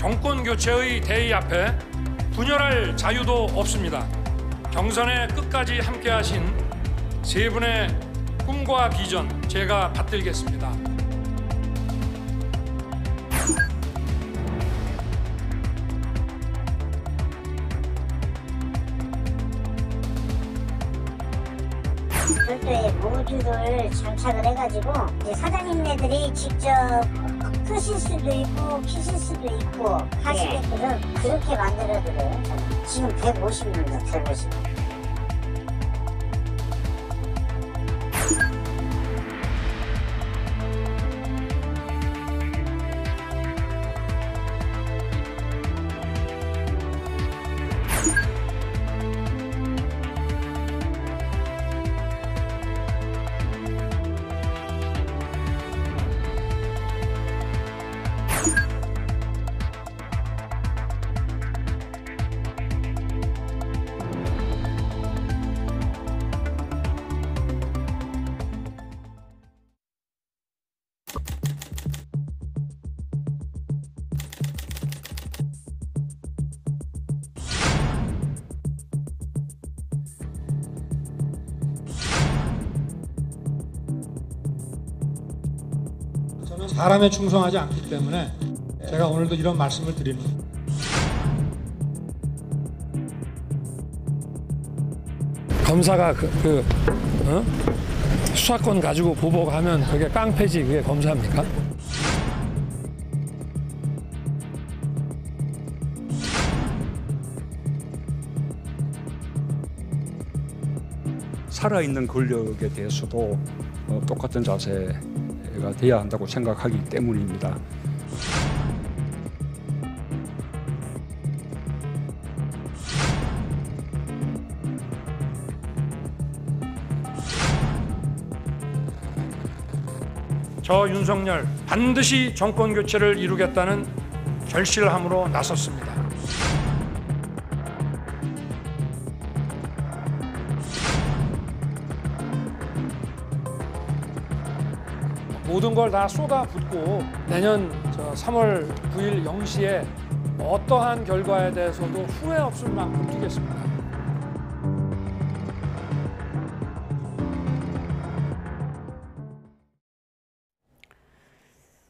정권 교체의 대의 앞에 분열할 자유도 없습니다. 경선에 끝까지 함께하신 세 분의 꿈과 비전 제가 받들겠습니다. 별도의 모듈을 장착을 해가지고 이제 사장님네들이 직접 끄실 수도 있고 키실 수도 있고 하시게끔 그렇게 만들어드려요. 지금 150입니다. 150. 저는 사람에 충성하지 않기 때문에 제가 오늘도 이런 말씀을 드리는 겁니다. 검사가 수사권 가지고 보복하면 그게 깡패지, 그게 검사입니까? 살아있는 권력에 대해서도 똑같은 자세가 돼야 한다고 생각하기 때문입니다. 저 윤석열 반드시 정권 교체를 이루겠다는 결실함으로 나섰습니다. 모든 걸 다 쏟아붓고 내년 3월 9일 0시에 어떠한 결과에 대해서도 후회 없을 만큼 뛰겠습니다.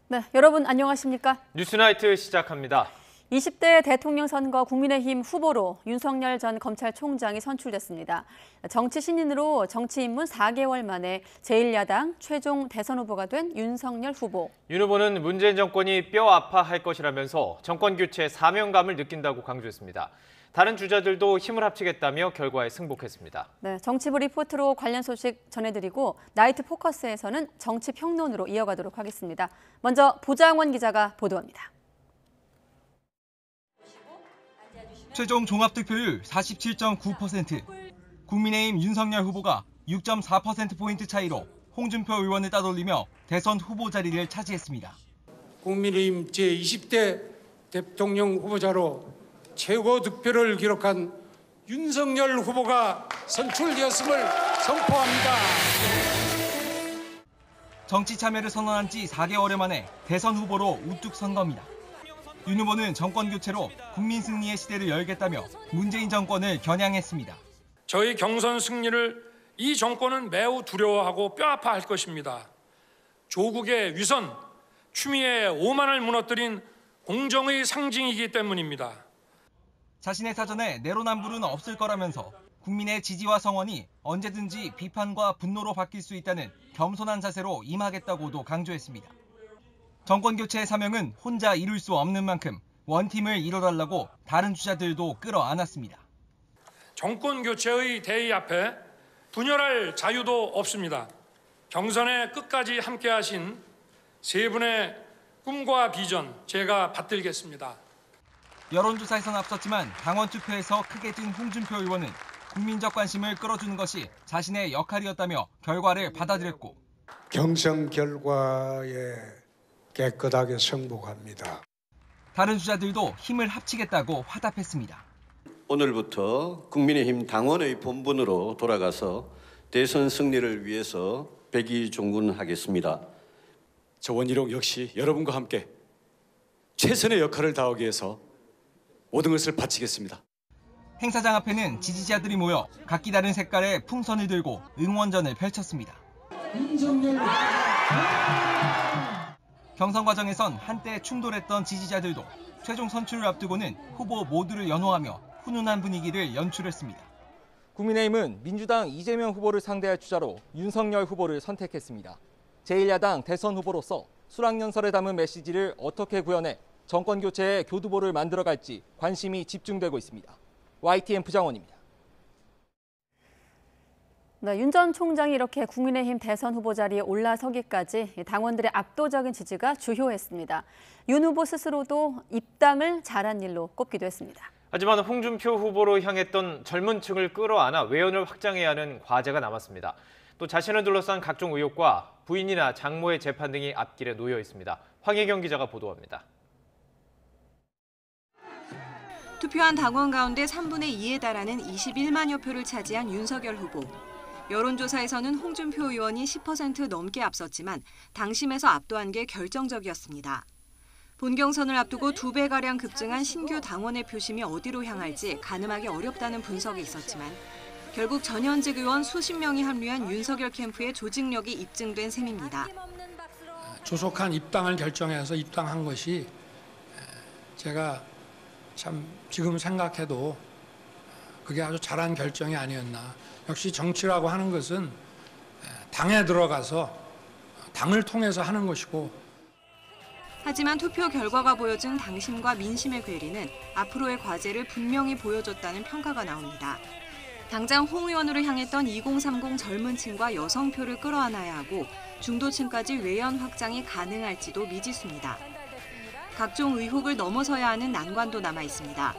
네, 여러분 안녕하십니까? 뉴스나이트 시작합니다. 20대 대통령 선거 국민의힘 후보로 윤석열 전 검찰총장이 선출됐습니다. 정치 신인으로 정치 입문 4개월 만에 제1야당 최종 대선 후보가 된 윤석열 후보. 윤 후보는 문재인 정권이 뼈 아파할 것이라면서 정권 교체 사명감을 느낀다고 강조했습니다. 다른 주자들도 힘을 합치겠다며 결과에 승복했습니다. 네, 정치부 리포트로 관련 소식 전해드리고 나이트 포커스에서는 정치 평론으로 이어가도록 하겠습니다. 먼저 보장원 기자가 보도합니다. 최종 종합득표율 47.9%, 국민의힘 윤석열 후보가 6.4%포인트 차이로 홍준표 의원을 따돌리며 대선 후보 자리를 차지했습니다. 국민의힘 제20대 대통령 후보자로 최고 득표를 기록한 윤석열 후보가 선출되었음을 선포합니다. 정치 참여를 선언한 지 4개월 만에 대선 후보로 우뚝 선 겁니다. 윤 후보는 정권 교체로 국민 승리의 시대를 열겠다며 문재인 정권을 겨냥했습니다. 저희 경선 승리를 이 정권은 매우 두려워하고 뼈아파할 것입니다. 조국의 위선, 추미애의 오만을 무너뜨린 공정의 상징이기 때문입니다. 자신의 사전에 내로남불은 없을 거라면서 국민의 지지와 성원이 언제든지 비판과 분노로 바뀔 수 있다는 겸손한 자세로 임하겠다고도 강조했습니다. 정권 교체의 사명은 혼자 이룰 수 없는 만큼 원팀을 이뤄달라고 다른 주자들도 끌어안았습니다. 정권 교체의 대의 앞에 분열할 자유도 없습니다. 경선에 끝까지 함께하신 세 분의 꿈과 비전 제가 받들겠습니다. 여론조사에선 앞섰지만 당원 투표에서 크게 진 홍준표 의원은 국민적 관심을 끌어주는 것이 자신의 역할이었다며 결과를 받아들였고 경선 결과에 깨끗하게 승복합니다. 다른 주자들도 힘을 합치겠다고 화답했습니다. 오늘부터 국민의힘 당원의 본분으로 돌아가서 대선 승리를 위해서 백의종군하겠습니다. 저 원희룡 역시 여러분과 함께 최선의 역할을 다하기 위해서 모든 것을 바치겠습니다. 행사장 앞에는 지지자들이 모여 각기 다른 색깔의 풍선을 들고 응원전을 펼쳤습니다. 경선 과정에선 한때 충돌했던 지지자들도 최종 선출을 앞두고는 후보 모두를 연호하며 훈훈한 분위기를 연출했습니다. 국민의힘은 민주당 이재명 후보를 상대할 주자로 윤석열 후보를 선택했습니다. 제1야당 대선 후보로서 수락연설에 담은 메시지를 어떻게 구현해 정권 교체의 교두보를 만들어갈지 관심이 집중되고 있습니다. YTN 부장원입니다. 네, 윤 전 총장이 이렇게 국민의힘 대선 후보 자리에 올라서기까지 당원들의 압도적인 지지가 주효했습니다. 윤 후보 스스로도 입당을 잘한 일로 꼽기도 했습니다. 하지만 홍준표 후보로 향했던 젊은 층을 끌어안아 외연을 확장해야 하는 과제가 남았습니다. 또 자신을 둘러싼 각종 의혹과 부인이나 장모의 재판 등이 앞길에 놓여 있습니다. 황혜경 기자가 보도합니다. 투표한 당원 가운데 3분의 2에 달하는 21만여 표를 차지한 윤석열 후보. 여론조사에서는 홍준표 의원이 10% 넘게 앞섰지만 당심에서 압도한 게 결정적이었습니다. 본경선을 앞두고 2배가량 급증한 신규 당원의 표심이 어디로 향할지 가늠하기 어렵다는 분석이 있었지만 결국 전현직 의원 수십 명이 합류한 윤석열 캠프의 조직력이 입증된 셈입니다. 조속한 입당을 결정해서 입당한 것이 제가 참 지금 생각해도 그게 아주 잘한 결정이 아니었나. 역시 정치라고 하는 것은 당에 들어가서 당을 통해서 하는 것이고. 하지만 투표 결과가 보여준 당심과 민심의 괴리는 앞으로의 과제를 분명히 보여줬다는 평가가 나옵니다. 당장 홍 의원으로 향했던 2030 젊은 층과 여성표를 끌어안아야 하고 중도층까지 외연 확장이 가능할지도 미지수입니다. 각종 의혹을 넘어서야 하는 난관도 남아 있습니다.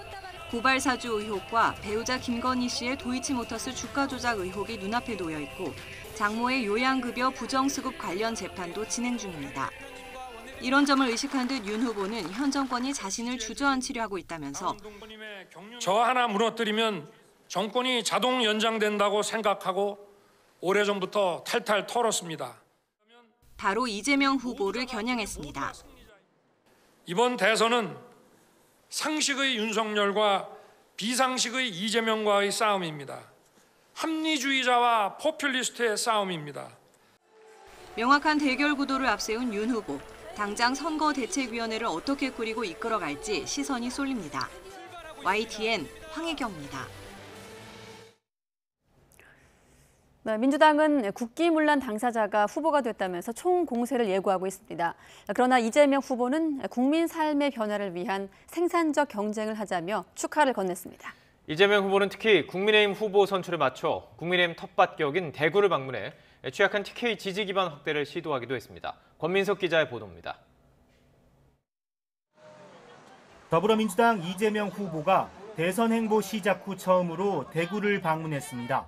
고발사주 의혹과 배우자 김건희 씨의 도이치모터스 주가 조작 의혹이 눈앞에 놓여 있고 장모의 요양급여 부정수급 관련 재판도 진행 중입니다. 이런 점을 의식한 듯 윤 후보는 현 정권이 자신을 주저앉히려 하고 있다면서 저 하나 무너뜨리면 정권이 자동 연장된다고 생각하고 오래전부터 탈탈 털었습니다. 바로 이재명 후보를 겨냥했습니다. 이번 대선은 상식의 윤석열과 비상식의 이재명과의 싸움입니다. 합리주의자와 포퓰리스트의 싸움입니다. 명확한 대결 구도를 앞세운 윤 후보. 당장 선거대책위원회를 어떻게 꾸리고 이끌어갈지 시선이 쏠립니다. YTN 황혜경입니다. 네, 민주당은 국기문란 당사자가 후보가 됐다면서 총공세를 예고하고 있습니다. 그러나 이재명 후보는 국민 삶의 변화를 위한 생산적 경쟁을 하자며 축하를 건넸습니다. 이재명 후보는 특히 국민의힘 후보 선출에 맞춰 국민의힘 텃밭격인 대구를 방문해 취약한 TK 지지 기반 확대를 시도하기도 했습니다. 권민석 기자의 보도입니다. 더불어민주당 이재명 후보가 대선 행보 시작 후 처음으로 대구를 방문했습니다.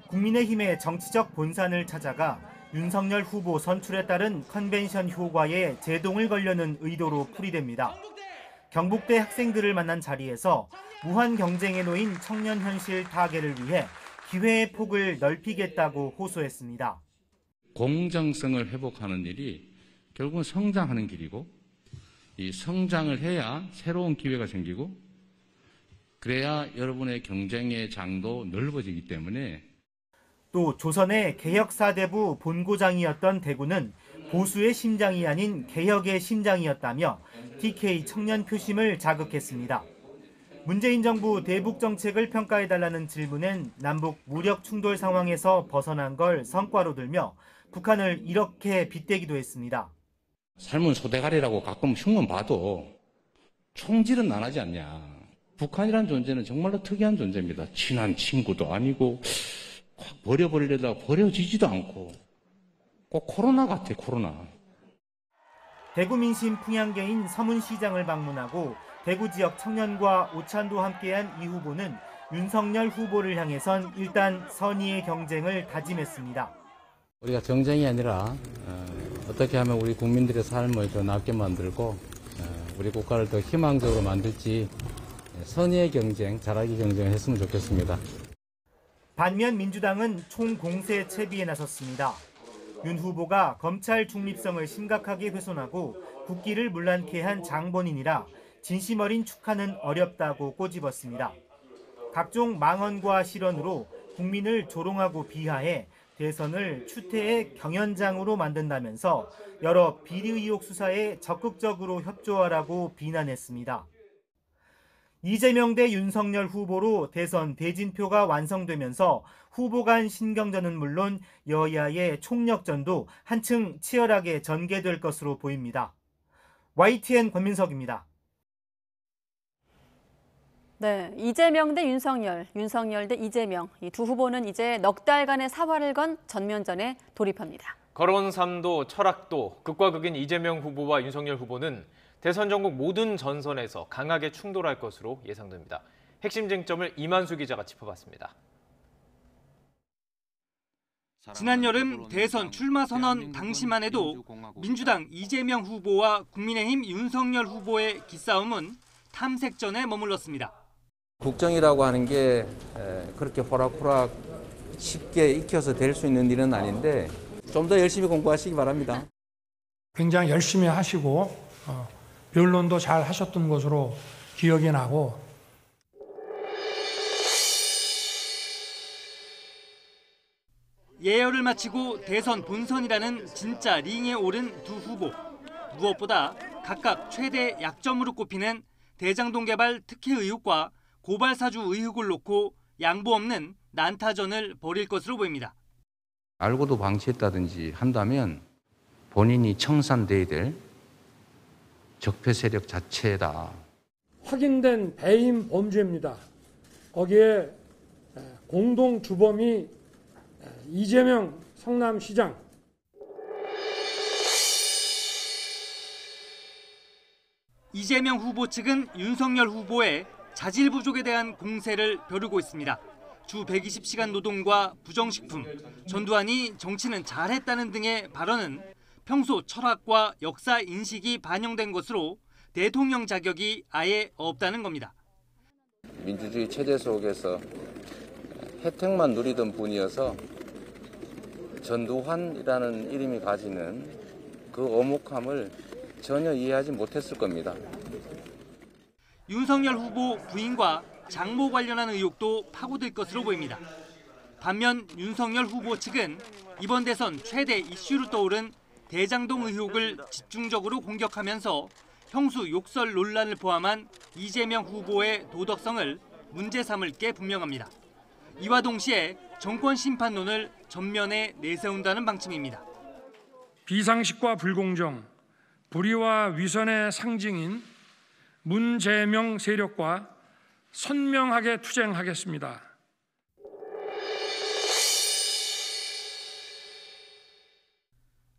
국민의힘의 정치적 본산을 찾아가 윤석열 후보 선출에 따른 컨벤션 효과에 제동을 걸려는 의도로 풀이됩니다. 경북대 학생들을 만난 자리에서 무한 경쟁에 놓인 청년 현실 타개를 위해 기회의 폭을 넓히겠다고 호소했습니다. 공정성을 회복하는 일이 결국은 성장하는 길이고 이 성장을 해야 새로운 기회가 생기고 그래야 여러분의 경쟁의 장도 넓어지기 때문에 또 조선의 개혁 4대부 본고장이었던 대구는 보수의 심장이 아닌 개혁의 심장이었다며 TK 청년 표심을 자극했습니다. 문재인 정부 대북 정책을 평가해달라는 질문엔 남북 무력 충돌 상황에서 벗어난 걸 성과로 들며 북한을 이렇게 빗대기도 했습니다. 삶은 소대가리라고 가끔 흉만 봐도 총질은 안 하지 않냐. 북한이라는 존재는 정말로 특이한 존재입니다. 친한 친구도 아니고 확 버려버리려다가 버려지지도 않고 꼭 코로나 같아, 코로나. 대구 민심 풍향계인 서문시장을 방문하고 대구 지역 청년과 오찬도 함께한 이 후보는 윤석열 후보를 향해선 일단 선의의 경쟁을 다짐했습니다. 우리가 경쟁이 아니라 어떻게 하면 우리 국민들의 삶을 더 낫게 만들고 우리 국가를 더 희망적으로 만들지 선의의 경쟁, 잘하기 경쟁을 했으면 좋겠습니다. 반면 민주당은 총공세 채비에 나섰습니다. 윤 후보가 검찰 중립성을 심각하게 훼손하고 국기를 문란케 한 장본인이라 진심 어린 축하는 어렵다고 꼬집었습니다. 각종 망언과 실언으로 국민을 조롱하고 비하해 대선을 추태의 경연장으로 만든다면서 여러 비리 의혹 수사에 적극적으로 협조하라고 비난했습니다. 이재명 대 윤석열 후보로 대선 대진표가 완성되면서 후보 간 신경전은 물론 여야의 총력전도 한층 치열하게 전개될 것으로 보입니다. YTN 권민석입니다. 네, 이재명 대 윤석열, 윤석열 대 이재명. 이 두 후보는 이제 넉 달간의 사활을 건 전면전에 돌입합니다. 걸어온 삶도 철학도 극과 극인 이재명 후보와 윤석열 후보는 대선 전국 모든 전선에서 강하게 충돌할 것으로 예상됩니다. 핵심 쟁점을 이만수 기자가 짚어봤습니다. 지난 여름 대선 출마 선언 당시만 해도 민주당 이재명 후보와 국민의힘 윤석열 후보의 기싸움은 탐색전에 머물렀습니다. 국정이라고 하는 게 그렇게 호락호락 쉽게 익혀서 될 수 있는 일은 아닌데 좀 더 열심히 공부하시기 바랍니다. 굉장히 열심히 하시고 변론도 잘 하셨던 것으로 기억이 나고 예열을 마치고 대선 본선이라는 진짜 링에 오른 두 후보. 무엇보다 각각 최대 약점으로 꼽히는 대장동 개발 특혜 의혹과 고발 사주 의혹을 놓고 양보 없는 난타전을 벌일 것으로 보입니다. 알고도 방치했다든지 한다면 본인이 청산돼야 될 적폐 세력 자체다. 확인된 배임 범죄입니다. 거기에 공동 주범이 이재명 성남시장. 이재명 후보 측은 윤석열 후보의 자질 부족에 대한 공세를 벼르고 있습니다. 주 120시간 노동과 부정식품, 전두환이 정치는 잘했다는 등의 발언은 평소 철학과 역사 인식이 반영된 것으로 대통령 자격이 아예 없다는 겁니다. 민주주의 체제 속에서 혜택만 누리던 분이어서 전두환이라는 이름이 가지는 그 어목함을 전혀 이해하지 못했을 겁니다. 윤석열 후보 부인과 장모 관련한 의혹도 파고들 것으로 보입니다. 반면 윤석열 후보 측은 이번 대선 최대 이슈로 떠오른 대장동 의혹을 집중적으로 공격하면서 형수 욕설 논란을 포함한 이재명 후보의 도덕성을 문제 삼을 게 분명합니다. 이와 동시에 정권 심판론을 전면에 내세운다는 방침입니다. 비상식과 불공정, 불의와 위선의 상징인 문재명 세력과 선명하게 투쟁하겠습니다.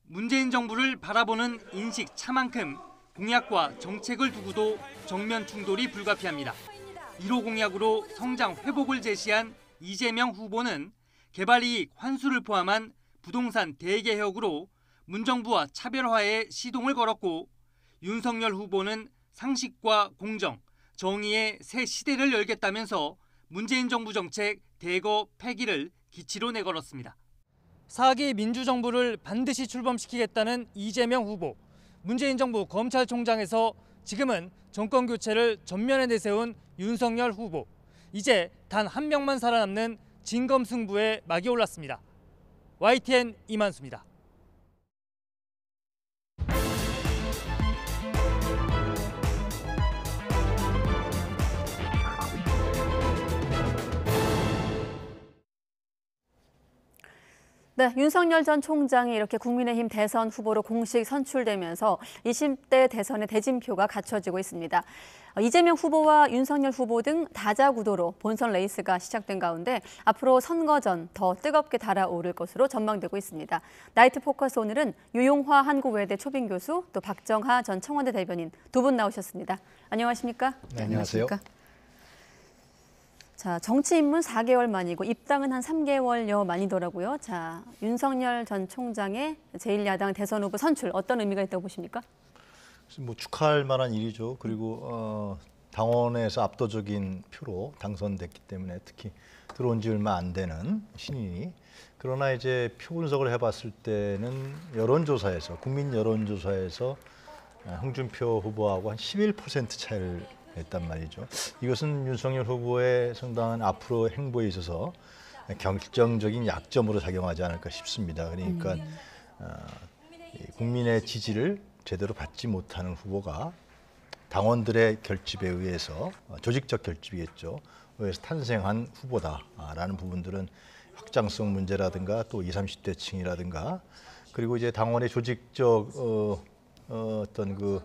문재인 정부를 바라보는 인식 차만큼 공약과 정책을 두고도 정면 충돌이 불가피합니다. 1호 공약으로 성장 회복을 제시한 이재명 후보는 개발이익 환수를 포함한 부동산 대개혁으로 문정부와 차별화에 시동을 걸었고 윤석열 후보는 상식과 공정, 정의의 새 시대를 열겠다면서 문재인 정부 정책 대거 폐기를 기치로 내걸었습니다. 4기 민주정부를 반드시 출범시키겠다는 이재명 후보. 문재인 정부 검찰총장에서 지금은 정권 교체를 전면에 내세운 윤석열 후보. 이제 단 한 명만 살아남는 진검승부에 막이 올랐습니다. YTN 이만수입니다. 네, 윤석열 전 총장이 이렇게 국민의힘 대선 후보로 공식 선출되면서 20대 대선의 대진표가 갖춰지고 있습니다. 이재명 후보와 윤석열 후보 등 다자구도로 본선 레이스가 시작된 가운데 앞으로 선거전 더 뜨겁게 달아오를 것으로 전망되고 있습니다. 나이트 포커스 오늘은 유용화 한국외대 초빙 교수, 또 박정하 전 청와대 대변인 두 분 나오셨습니다. 안녕하십니까? 네, 안녕하세요. 자, 정치 입문 4개월 만이고 입당은 한 3개월여 만이더라고요. 자, 윤석열 전 총장의 제1야당 대선 후보 선출 어떤 의미가 있다고 보십니까? 뭐 축하할 만한 일이죠. 그리고 당원에서 압도적인 표로 당선됐기 때문에 특히 들어온 지 얼마 안 되는 신인이 그러나 이제 표 분석을 해봤을 때는 여론조사에서 국민 여론조사에서 홍준표 후보하고 한 11% 차이를 냈단 말이죠. 이것은 윤석열 후보의 상당한 앞으로 행보에 있어서 결정적인 약점으로 작용하지 않을까 싶습니다. 그러니까 국민의 지지를 제대로 받지 못하는 후보가 당원들의 결집에 의해서 조직적 결집이겠죠. 의해서 탄생한 후보다라는 부분들은 확장성 문제라든가 또 20, 30대층이라든가 그리고 이제 당원의 조직적 어떤 그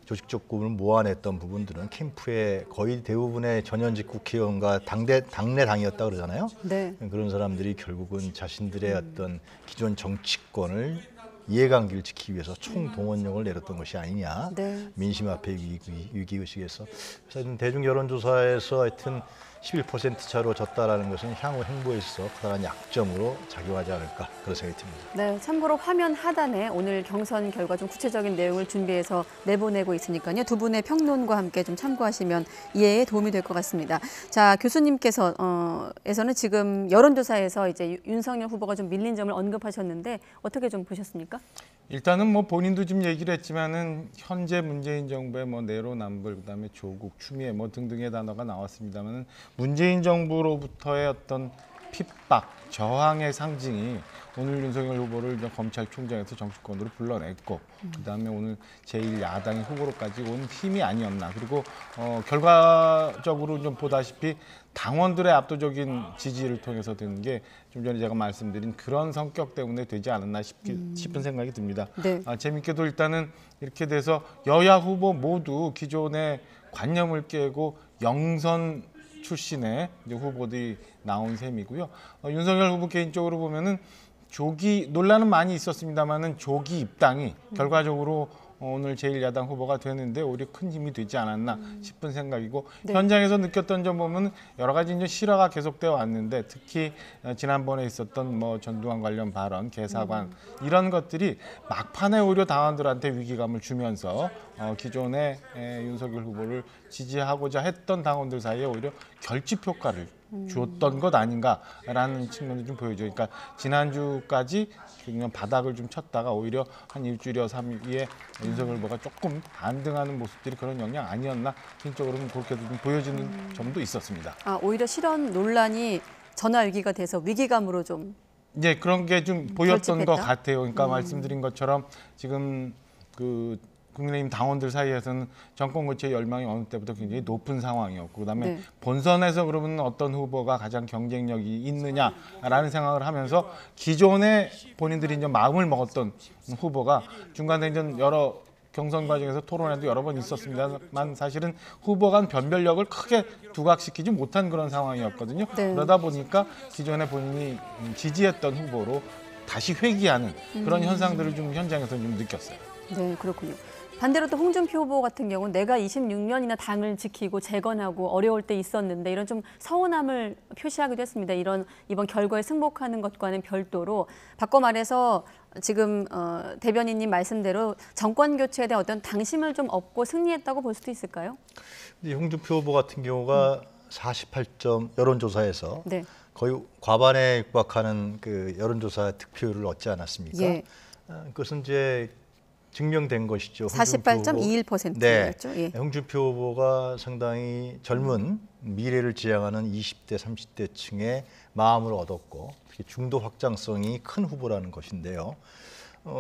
조직적 꿈을 모아냈던 부분들은 캠프의 거의 대부분의 전현직 국회의원과 당내 당이었다 그러잖아요. 네. 그런 사람들이 결국은 자신들의 어떤 기존 정치권을 이해관계를 지키기 위해서 총동원령을 내렸던 것이 아니냐. 네. 민심 앞에 위기의식에서. 그래서 대중 여론조사에서 하여튼 11% 차로 졌다라는 것은 향후 행보에 있어서 커다란 약점으로 작용하지 않을까 그런 생각이 듭니다. 네, 참고로 화면 하단에 오늘 경선 결과 좀 구체적인 내용을 준비해서 내보내고 있으니까요. 두 분의 평론과 함께 좀 참고하시면 이해에 도움이 될 것 같습니다. 자, 교수님께서는 지금 여론조사에서 이제 윤석열 후보가 좀 밀린 점을 언급하셨는데 어떻게 좀 보셨습니까? 일단은 뭐 본인도 지금 얘기를 했지만은 현재 문재인 정부의 뭐 내로남불 그다음에 조국 추미애 뭐 등등의 단어가 나왔습니다만은 문재인 정부로부터의 어떤 핍박 저항의 상징이 오늘 윤석열 후보를 검찰총장에서 정치권으로 불러냈고 그다음에 오늘 제1야당의 후보로까지 온 힘이 아니었나. 그리고 결과적으로 좀 보다시피 당원들의 압도적인 지지를 통해서 된 게 좀 전에 제가 말씀드린 그런 성격 때문에 되지 않았나 싶은 생각이 듭니다. 네. 재밌게도 일단은 이렇게 돼서 여야 후보 모두 기존의 관념을 깨고 영선 출신의 이제 후보들이 나온 셈이고요. 윤석열 후보 개인적으로 보면은 조기 논란은 많이 있었습니다만은 조기 입당이 결과적으로 오늘 제1야당 후보가 되는데 오히려 큰 힘이 되지 않았나 싶은 생각이고 네. 현장에서 느꼈던 점 보면 여러 가지 이제 실화가 계속되어 왔는데 특히 지난번에 있었던 뭐 전두환 관련 발언, 개사관 이런 것들이 막판에 오히려 당원들한테 위기감을 주면서 기존의 윤석열 후보를 지지하고자 했던 당원들 사이에 오히려 결집 효과를 주었던 것 아닌가라는 측면도 좀 보여줘요. 그러니까 지난주까지 그냥 바닥을 좀 쳤다가 오히려 한 일주일여 3일에 윤석열 후보가 조금 반등하는 모습들이 그런 영향 아니었나 개인적으로는 그렇게도 좀 보여지는 점도 있었습니다. 오히려 실언 논란이 전화 위기가 돼서 위기감으로 좀 예, 그런 게 좀 보였던 결집했다? 것 같아요. 그러니까 말씀드린 것처럼 지금 그 국민의힘 당원들 사이에서는 정권 교체 열망이 어느 때부터 굉장히 높은 상황이었고 그다음에 네. 본선에서 그러면 어떤 후보가 가장 경쟁력이 있느냐라는 생각을 하면서 기존에 본인들이 이제 마음을 먹었던 후보가 중간에 이제 여러 경선 과정에서 토론회도 여러 번 있었습니다만 사실은 후보 간 변별력을 크게 두각시키지 못한 그런 상황이었거든요. 네. 그러다 보니까 기존에 본인이 지지했던 후보로 다시 회귀하는 그런 현상들을 좀 현장에서 좀 느꼈어요. 네, 그렇군요. 반대로 또 홍준표 후보 같은 경우는 내가 26년이나 당을 지키고 재건하고 어려울 때 있었는데 이런 좀 서운함을 표시하기도 했습니다. 이번 결과에 승복하는 것과는 별도로 바꿔 말해서 지금 대변인님 말씀대로 정권 교체에 대한 어떤 당심을 좀 얻고 승리했다고 볼 수도 있을까요? 홍준표 후보 같은 경우가 48점 여론조사에서 네. 거의 과반에 육박하는 그 여론조사 득표율을 얻지 않았습니까? 예. 그것은 이제 증명된 것이죠. 48.21%였죠. 네, 예. 홍준표 후보가 상당히 젊은 미래를 지향하는 20대, 30대층의 마음을 얻었고 특히 중도 확장성이 큰 후보라는 것인데요.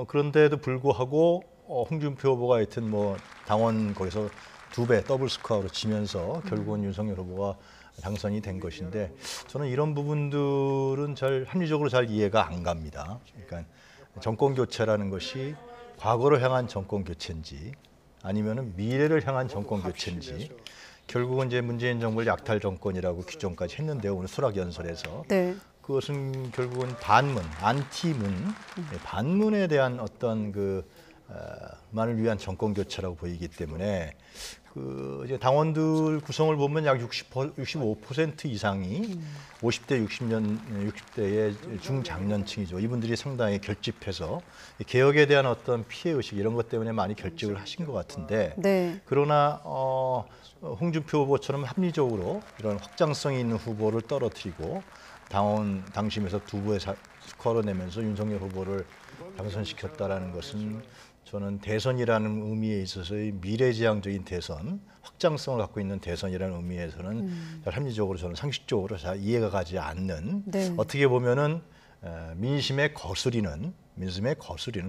그런데도 불구하고 홍준표 후보가 하여튼 뭐 당원 거기서 2배 더블 스코어로 지면서 결국은 윤석열 후보가 당선이 된 것인데 저는 이런 부분들은 합리적으로 잘 이해가 안 갑니다. 그러니까 정권 교체라는 것이 과거를 향한 정권 교체인지 아니면은 미래를 향한 정권 교체인지 결국은 이제 문재인 정부를 약탈 정권이라고 규정까지 했는데요. 오늘 수락연설에서 네. 그것은 결국은 반문, 안티문, 반문에 대한 어떤 만을 위한 정권 교체라고 보이기 때문에 이제 당원들 구성을 보면 약 65% 이상이 50대, 60대의 중장년층이죠. 이분들이 상당히 결집해서 개혁에 대한 어떤 피해의식 이런 것 때문에 많이 결집을 하신 것 같은데 네. 그러나 홍준표 후보처럼 합리적으로 이런 확장성이 있는 후보를 떨어뜨리고 당심에서 2부에 스코어를 내면서 윤석열 후보를 당선시켰다라는 것은 저는 대선이라는 의미에 있어서의 미래지향적인 대선, 확장성을 갖고 있는 대선이라는 의미에서는 잘 합리적으로 저는 상식적으로 잘 이해가 가지 않는 네. 어떻게 보면은 민심에 거스리는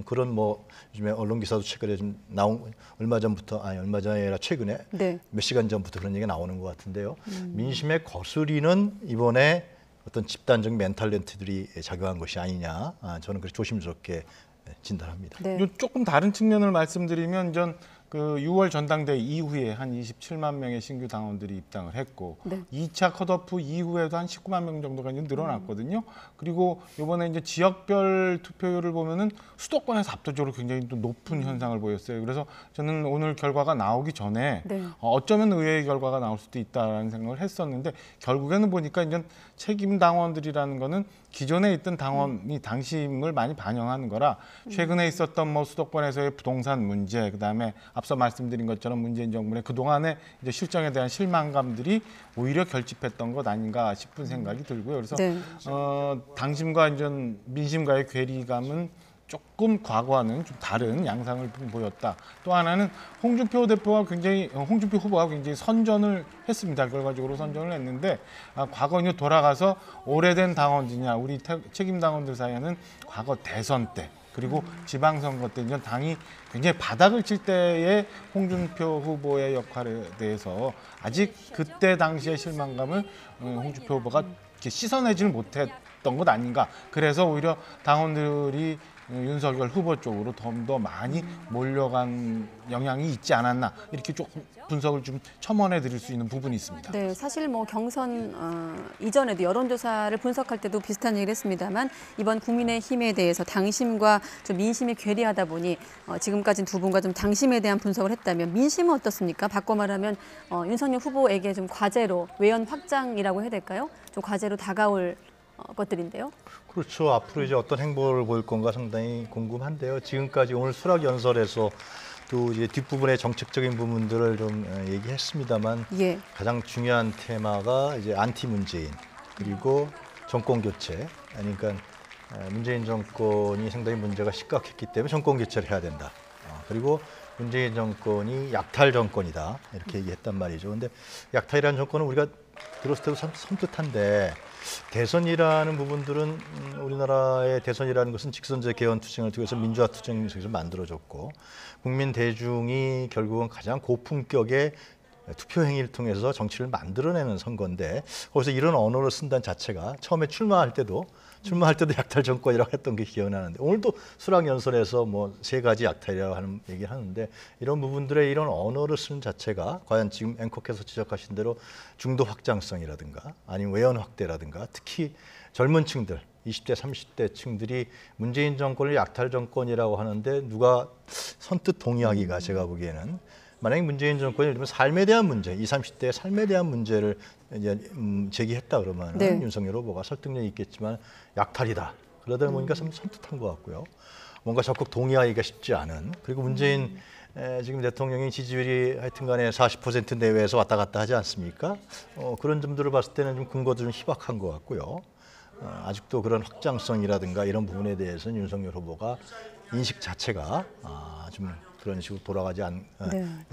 그런 뭐 요즘에 언론 기사도 최근에 좀 나온 얼마 전이 아니라 최근에 네. 몇 시간 전부터 그런 얘기가 나오는 것 같은데요. 민심에 거스리는 이번에 어떤 집단적 멘탈렌트들이 작용한 것이 아니냐. 저는 그렇게 조심스럽게 진단합니다. 네. 요 조금 다른 측면을 말씀드리면 그 6월 전당대회 이후에 한 27만 명의 신규 당원들이 입당을 했고 네. 2차 컷오프 이후에도 한 19만 명 정도가 이제 늘어났거든요. 그리고 이번에 이제 지역별 투표율을 보면은 수도권에서 압도적으로 굉장히 또 높은 현상을 보였어요. 그래서 저는 오늘 결과가 나오기 전에 네. 어쩌면 의외의 결과가 나올 수도 있다라는 생각을 했었는데 결국에는 보니까 이제 책임 당원들이라는 거는 기존에 있던 당원이 당심을 많이 반영하는 거라 최근에 있었던 뭐 수도권에서의 부동산 문제, 그다음에 앞서 말씀드린 것처럼 문재인 정부의 그동안의 이제 실정에 대한 실망감들이 오히려 결집했던 것 아닌가 싶은 생각이 들고요. 그래서 네. 당심과 이제 민심과의 괴리감은 조금 과거와는 좀 다른 양상을 보였다. 또 하나는 홍준표 후보가 굉장히 선전을 했습니다. 결과적으로 선전을 했는데 과거에 돌아가서 오래된 당원들이냐 우리 책임 당원들 사이에는 과거 대선 때 그리고 지방선거 때 이제 당이 굉장히 바닥을 칠 때의 홍준표 후보의 역할에 대해서 아직 그때 당시의 실망감을 홍준표 후보가 이렇게 씻어내지를 못했던 것 아닌가. 그래서 오히려 당원들이 윤석열 후보 쪽으로 좀 더 많이 몰려간 영향이 있지 않았나 이렇게 조금 분석을 좀 첨언해 드릴 수 있는 부분이 있습니다. 네, 사실 뭐 경선 이전에도 여론조사를 분석할 때도 비슷한 얘기를 했습니다만 이번 국민의힘에 대해서 당심과 좀 민심이 괴리하다 보니 지금까지 두 분과 좀 당심에 대한 분석을 했다면 민심은 어떻습니까? 바꿔 말하면 윤석열 후보에게 좀 과제로 외연 확장이라고 해야 될까요? 좀 과제로 다가올 것들인데요. 그렇죠. 앞으로 이제 어떤 행보를 보일 건가 상당히 궁금한데요. 지금까지 오늘 수락 연설에서 또 이제 뒷부분의 정책적인 부분들을 좀 얘기했습니다만 예. 가장 중요한 테마가 이제 안티 문재인 그리고 정권 교체. 그러니까 문재인 정권이 상당히 문제가 심각했기 때문에 정권 교체를 해야 된다. 그리고 문재인 정권이 약탈 정권이다. 이렇게 얘기했단 말이죠. 근데 약탈이라는 정권은 우리가 들었을 때도 참 섬뜩한데 대선이라는 부분들은 우리나라의 대선이라는 것은 직선제 개헌 투쟁을 통해서 민주화 투쟁 속에서 만들어졌고 국민 대중이 결국은 가장 고품격의 투표 행위를 통해서 정치를 만들어내는 선거인데 거기서 이런 언어를 쓴다는 자체가 처음에 출마할 때도 약탈 정권이라고 했던 게 기억나는데 오늘도 수락 연설에서 뭐 3가지 약탈이라고 하는 얘기를 하는데 이런 부분들의 이런 언어를 쓰는 자체가 과연 지금 앵커께서 지적하신 대로 중도 확장성이라든가 아니면 외연 확대라든가 특히 젊은 층들 20대, 30대 층들이 문재인 정권을 약탈 정권이라고 하는데 누가 선뜻 동의하기가 제가 보기에는 만약에 문재인 정권이 예를 들면 삶에 대한 문제, 20, 30대의 삶에 대한 문제를 이제 제기했다 그러면 네. 윤석열 후보가 설득력이 있겠지만 약탈이다. 그러다 보니까 좀 선뜻한 것 같고요. 뭔가 적극 동의하기가 쉽지 않은 그리고 문재인 지금 대통령이 지지율이 하여튼간에 40% 내외에서 왔다 갔다 하지 않습니까? 그런 점들을 봤을 때는 좀 근거도 좀 희박한 것 같고요. 아직도 그런 확장성이라든가 이런 부분에 대해서는 윤석열 후보가 인식 자체가 좀 그런 식으로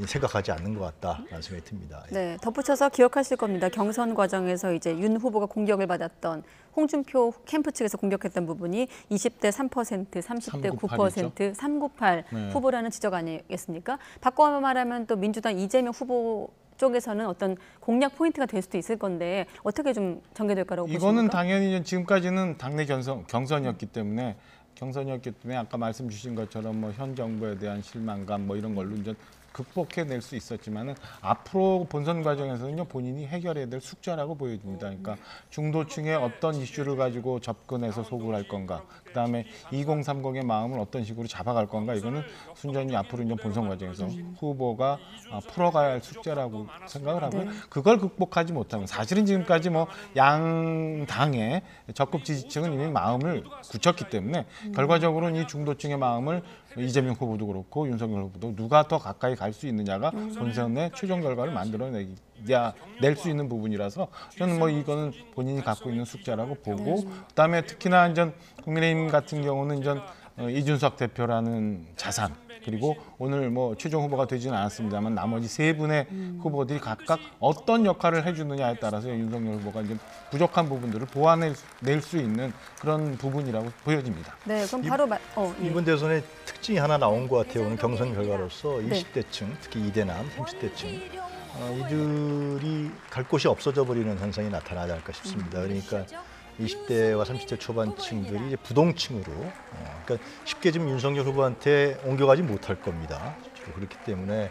생각하지 않는 것 같다라는 생각이 듭니다. 네, 덧붙여서 기억하실 겁니다. 경선 과정에서 이제 윤 후보가 공격을 받았던 홍준표 캠프 측에서 공격했던 부분이 20대 3%, 30대 9%, 398 네. 후보라는 지적 아니겠습니까? 바꿔 말하면 또 민주당 이재명 후보 쪽에서는 어떤 공략 포인트가 될 수도 있을 건데 어떻게 좀 전개될까라고 보십니까? 이거는 당연히 지금까지는 당내 경선이었기 때문에 아까 말씀 주신 것처럼 뭐 현 정부에 대한 실망감 뭐 이런 걸로 이제 극복해낼 수 있었지만은 앞으로 본선 과정에서는요 본인이 해결해야 될 숙제라고 보여집니다. 그러니까 중도층의 어떤 이슈를 가지고 접근해서 소구를 할 건가, 그다음에 2030의 마음을 어떤 식으로 잡아갈 건가, 이거는 순전히 앞으로 이제 본선 과정에서 후보가 풀어가야 할 숙제라고 생각을 하고요. 네. 그걸 극복하지 못하면 사실은 지금까지 뭐 양당의 적극 지지층은 이미 마음을 굳혔기 때문에 결과적으로는 이 중도층의 마음을 이재명 후보도 그렇고 윤석열 후보도 누가 더 가까이 갈 수 있느냐가 본선의 최종 결과를 낼 수 있는 부분이라서 저는 뭐 이거는 본인이 갖고 있는 숙제라고 보고, 그다음에 특히나 이제 국민의힘 같은 경우는 이제 이준석 대표라는 자산, 그리고 오늘 뭐 최종 후보가 되지는 않았습니다만 나머지 세 분의 후보들이 각각 어떤 역할을 해주느냐에 따라서 윤석열 후보가 이제 부족한 부분들을 보완낼 수 있는 그런 부분이라고 보여집니다. 네, 그럼 바로 예. 이번 대선의 특징이 하나 나온 것 같아요. 오늘 경선 결과로서 20대층, 특히 2대남, 30대층 이들이 갈 곳이 없어져 버리는 현상이 나타나지 않을까 싶습니다. 그러니까 20대와 30대 초반층들이 이제 부동층으로 그러니까 쉽게 지금 윤석열 후보한테 옮겨가지 못할 겁니다. 그렇기 때문에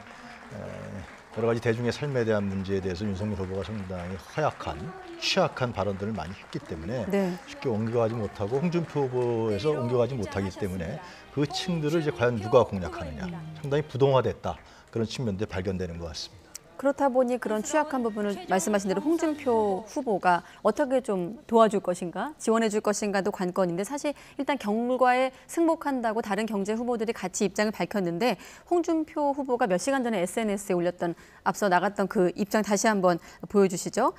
여러 가지 대중의 삶에 대한 문제에 대해서 윤석열 후보가 상당히 허약한, 취약한 발언들을 많이 했기 때문에 쉽게 옮겨가지 못하고 홍준표 후보에서 옮겨가지 못하기 때문에 그 층들을 이제 과연 누가 공략하느냐, 상당히 부동화됐다 그런 측면도 발견되는 것 같습니다. 그렇다 보니 그런 취약한 부분을 말씀하신 대로 홍준표 후보가 어떻게 좀 도와줄 것인가, 지원해 줄 것인가도 관건인데 사실 일단 결과에 승복한다고 다른 경제 후보들이 같이 입장을 밝혔는데 홍준표 후보가 몇 시간 전에 SNS에 올렸던 앞서 나갔던 그 입장 다시 한번 보여주시죠.